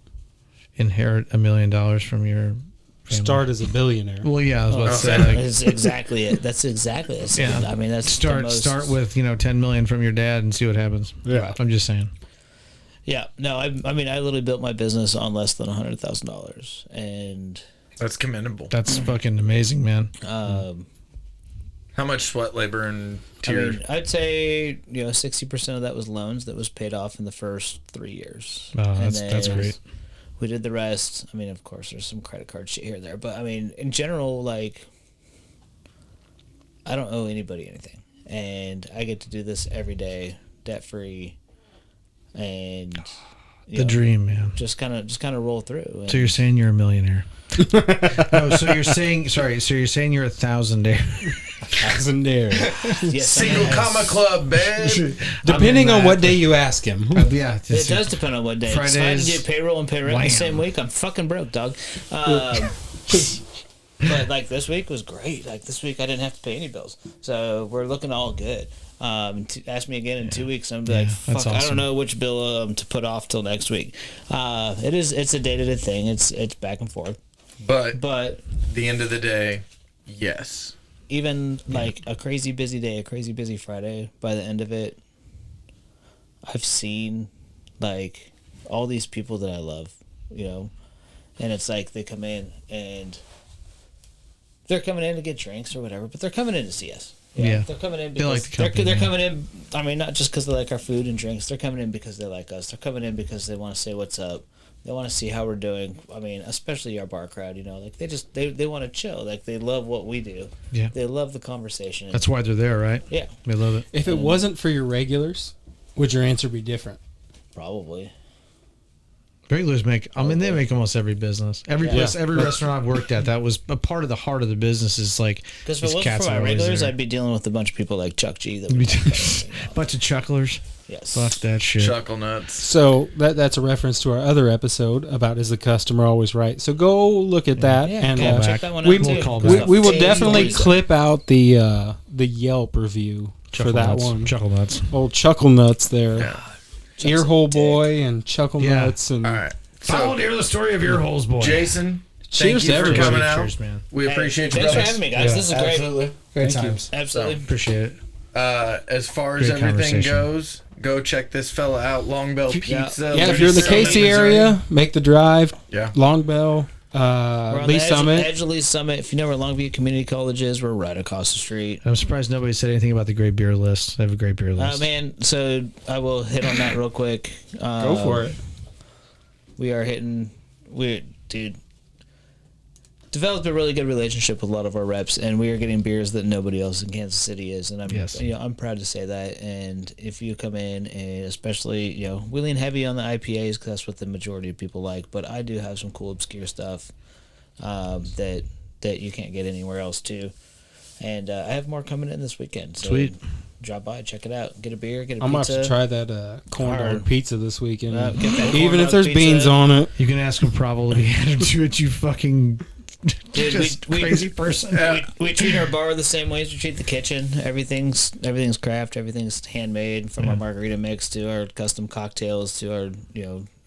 Speaker 5: Inherit $1 million from your family.
Speaker 4: Start as a billionaire.
Speaker 5: Well, yeah, I was about to say.
Speaker 2: That's
Speaker 5: Like,
Speaker 2: exactly it. That's exactly it.
Speaker 5: Yeah.
Speaker 2: I mean, that's the most,
Speaker 5: start with $10 million from your dad and see what happens.
Speaker 4: Yeah.
Speaker 5: I'm just saying.
Speaker 2: Yeah, no, I mean, I literally built my business on less than $100,000, and
Speaker 3: That's commendable.
Speaker 5: That's fucking amazing, man.
Speaker 3: How much sweat, labor, and
Speaker 2: I
Speaker 3: tears?
Speaker 2: mean, I'd say 60% of that was loans that was paid off in the first 3 years.
Speaker 5: Oh,
Speaker 2: And
Speaker 5: that's
Speaker 2: then
Speaker 5: great.
Speaker 2: We did the rest. I mean, of course, there's some credit card shit here and there, but I mean, in general, like, I don't owe anybody anything, and I get to do this every day, debt free, and
Speaker 5: The dream, man.
Speaker 2: just kind of roll through.
Speaker 5: So you're saying you're a millionaire? No, so you're saying you're a thousandaire.
Speaker 4: Thousandaire.
Speaker 2: Yes,
Speaker 3: Single comma club, babe.
Speaker 4: Depending on
Speaker 5: that.
Speaker 4: what day you ask him.
Speaker 5: Yeah,
Speaker 2: It does depend on what day.
Speaker 5: Fridays,
Speaker 2: If I can get payroll and pay rent
Speaker 5: wham.
Speaker 2: the same week, I'm fucking broke, dog. But like this week was great. Like this week, I didn't have to pay any bills, so we're looking all good. Ask me again in 2 weeks, I'm like, fuck,
Speaker 5: that's
Speaker 2: I
Speaker 5: awesome.
Speaker 2: don't know which bill to put off till next week. It's a day-to-day thing. It's back and forth.
Speaker 3: But
Speaker 2: But
Speaker 3: the end of the day, yes.
Speaker 2: even like a crazy busy day, a crazy busy Friday, by the end of it, I've seen like all these people that I love, and it's like they come in and they're coming in to get drinks or whatever, but they're coming in to see us.
Speaker 5: Yeah.
Speaker 2: They're coming in
Speaker 5: They like
Speaker 2: because
Speaker 5: the company,
Speaker 2: they're
Speaker 5: yeah.
Speaker 2: coming in. I mean, not just because they like our food and drinks. They're coming in because they like us. They're coming in because they want to say what's up. They want to see how we're doing. I mean, especially our bar crowd. Like they want to chill. Like they love what we do.
Speaker 5: Yeah.
Speaker 2: They love the conversation.
Speaker 5: That's why they're there, right?
Speaker 2: Yeah,
Speaker 5: They love it.
Speaker 4: If it wasn't for your regulars, would your answer be different?
Speaker 2: probably.
Speaker 5: Regulars they make almost every business. Every
Speaker 2: Yeah.
Speaker 5: place, every restaurant I've worked at, that was a part of the heart of the business is like,
Speaker 2: Because if
Speaker 5: these
Speaker 2: it wasn't
Speaker 5: cats
Speaker 2: for my
Speaker 5: are always
Speaker 2: regulars,
Speaker 5: there.
Speaker 2: I'd be dealing with a bunch of people like Chuck G. That
Speaker 5: Be
Speaker 2: would
Speaker 5: bunch of chucklers.
Speaker 2: yes.
Speaker 5: Fuck that shit.
Speaker 3: Chuckle nuts.
Speaker 4: So that's a reference to our other episode about is the customer always right. So go look at that,
Speaker 2: Yeah,
Speaker 4: and
Speaker 2: go
Speaker 5: back.
Speaker 2: check that one
Speaker 4: we-
Speaker 2: out too.
Speaker 5: we'll call
Speaker 4: we,
Speaker 5: back.
Speaker 4: we will
Speaker 2: Hey,
Speaker 4: definitely
Speaker 2: stories.
Speaker 4: clip out the Yelp review for that
Speaker 5: nuts.
Speaker 4: one.
Speaker 5: Chuckle nuts.
Speaker 4: Old Chuckle Nuts there,
Speaker 3: Yeah.
Speaker 4: Earhole Boy and Chuckle
Speaker 5: Yeah.
Speaker 4: Nuts and
Speaker 3: All right.
Speaker 5: So,
Speaker 3: So,
Speaker 5: hear the story of ear holes, boy.
Speaker 3: Jason,
Speaker 4: Cheers
Speaker 3: thank you
Speaker 4: to
Speaker 3: for
Speaker 4: everybody.
Speaker 3: coming out.
Speaker 5: Cheers, man.
Speaker 3: We
Speaker 2: Hey,
Speaker 3: appreciate you,
Speaker 2: Thanks for
Speaker 3: brothers.
Speaker 2: having me, guys.
Speaker 5: Yeah,
Speaker 2: This is great.
Speaker 3: Absolutely.
Speaker 5: Great
Speaker 4: Thank you.
Speaker 5: times.
Speaker 2: Absolutely.
Speaker 5: Appreciate it.
Speaker 3: As far as
Speaker 5: Great
Speaker 3: everything
Speaker 5: conversation.
Speaker 3: goes, go check this fella out. Longbell Pizza.
Speaker 4: yeah. If you're in the
Speaker 3: 37
Speaker 4: Casey
Speaker 3: Missouri.
Speaker 4: area, make the drive.
Speaker 3: Yeah.
Speaker 4: Longbell,
Speaker 2: We're on
Speaker 4: Lee
Speaker 2: the
Speaker 4: Summit.
Speaker 2: edge of Lee Summit. If you know where Longview Community College is, we're right across the street.
Speaker 5: I'm surprised nobody said anything about the great beer list. I have a great beer list.
Speaker 2: Man, so I will hit on that real quick.
Speaker 4: Go for it.
Speaker 2: We are developed a really good relationship with a lot of our reps, and we are getting beers that nobody else in Kansas City is, and I'm proud to say that. And if you come in, and especially we lean heavy on the IPAs because that's what the majority of people like, but I do have some cool obscure stuff that you can't get anywhere else too, and I have more coming in this weekend. So
Speaker 5: Sweet.
Speaker 2: Drop by, check it out, get a beer, get a
Speaker 4: I'm
Speaker 2: pizza.
Speaker 4: about to try that corn
Speaker 2: Or-
Speaker 4: dog pizza this weekend.
Speaker 2: Get that
Speaker 4: Even
Speaker 2: corn
Speaker 4: if
Speaker 2: dog
Speaker 4: there's
Speaker 2: pizza.
Speaker 4: beans on it.
Speaker 5: You can ask him probably added to it, you fucking
Speaker 2: Dude,
Speaker 5: just
Speaker 2: we-
Speaker 5: crazy person.
Speaker 2: We treat our bar the same way as we treat the kitchen. Everything's craft. Everything's handmade, from our margarita mix to our custom cocktails to our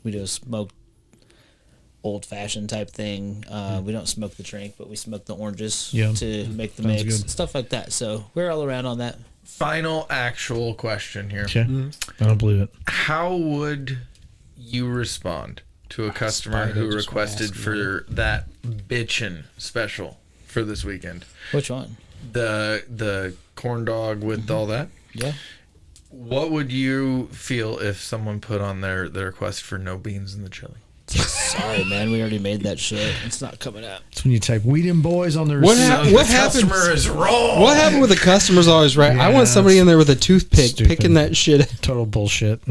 Speaker 2: we do a smoked old fashioned type thing. We don't smoke the drink, but we smoke the oranges
Speaker 5: Yeah.
Speaker 2: to make the
Speaker 5: Sounds
Speaker 2: mix,
Speaker 5: good.
Speaker 2: stuff like that. So we're all around on that.
Speaker 3: Final actual question here.
Speaker 5: Okay. I don't believe it.
Speaker 3: How would you respond to a customer
Speaker 4: Spider
Speaker 3: who
Speaker 4: just
Speaker 3: requested
Speaker 4: asked
Speaker 3: for that bitchin' special for this weekend?
Speaker 2: Which one?
Speaker 3: The corn dog with all that?
Speaker 2: Yeah.
Speaker 3: What would you feel if someone put on their request for no beans in the chili?
Speaker 2: Sorry, man. We already made that shit. It's not coming out.
Speaker 5: It's when you type "Weed and Boys" on the
Speaker 4: What
Speaker 5: receipt.
Speaker 4: hap-
Speaker 3: The
Speaker 4: what happens?
Speaker 3: customer is wrong.
Speaker 4: What happened with the customer's always right? I
Speaker 5: Yeah,
Speaker 4: want somebody
Speaker 5: that's
Speaker 4: in there with a toothpick
Speaker 5: stupid.
Speaker 4: picking that shit.
Speaker 5: Total bullshit.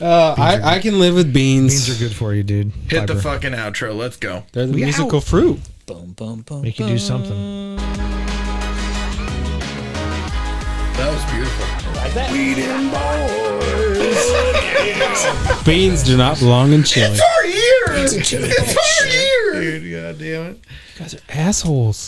Speaker 4: I can live with beans.
Speaker 5: Beans are good for you, dude.
Speaker 3: Hit the
Speaker 5: Fiber.
Speaker 3: fucking outro. Let's go.
Speaker 4: They're the
Speaker 5: We
Speaker 4: musical
Speaker 5: out.
Speaker 4: fruit.
Speaker 2: Boom, boom, boom.
Speaker 5: Make you do something.
Speaker 3: That was beautiful.
Speaker 2: Like that.
Speaker 4: Beans do not belong in chili.
Speaker 3: Our year! It's our year.
Speaker 5: Dude, God damn it.
Speaker 4: You guys are assholes.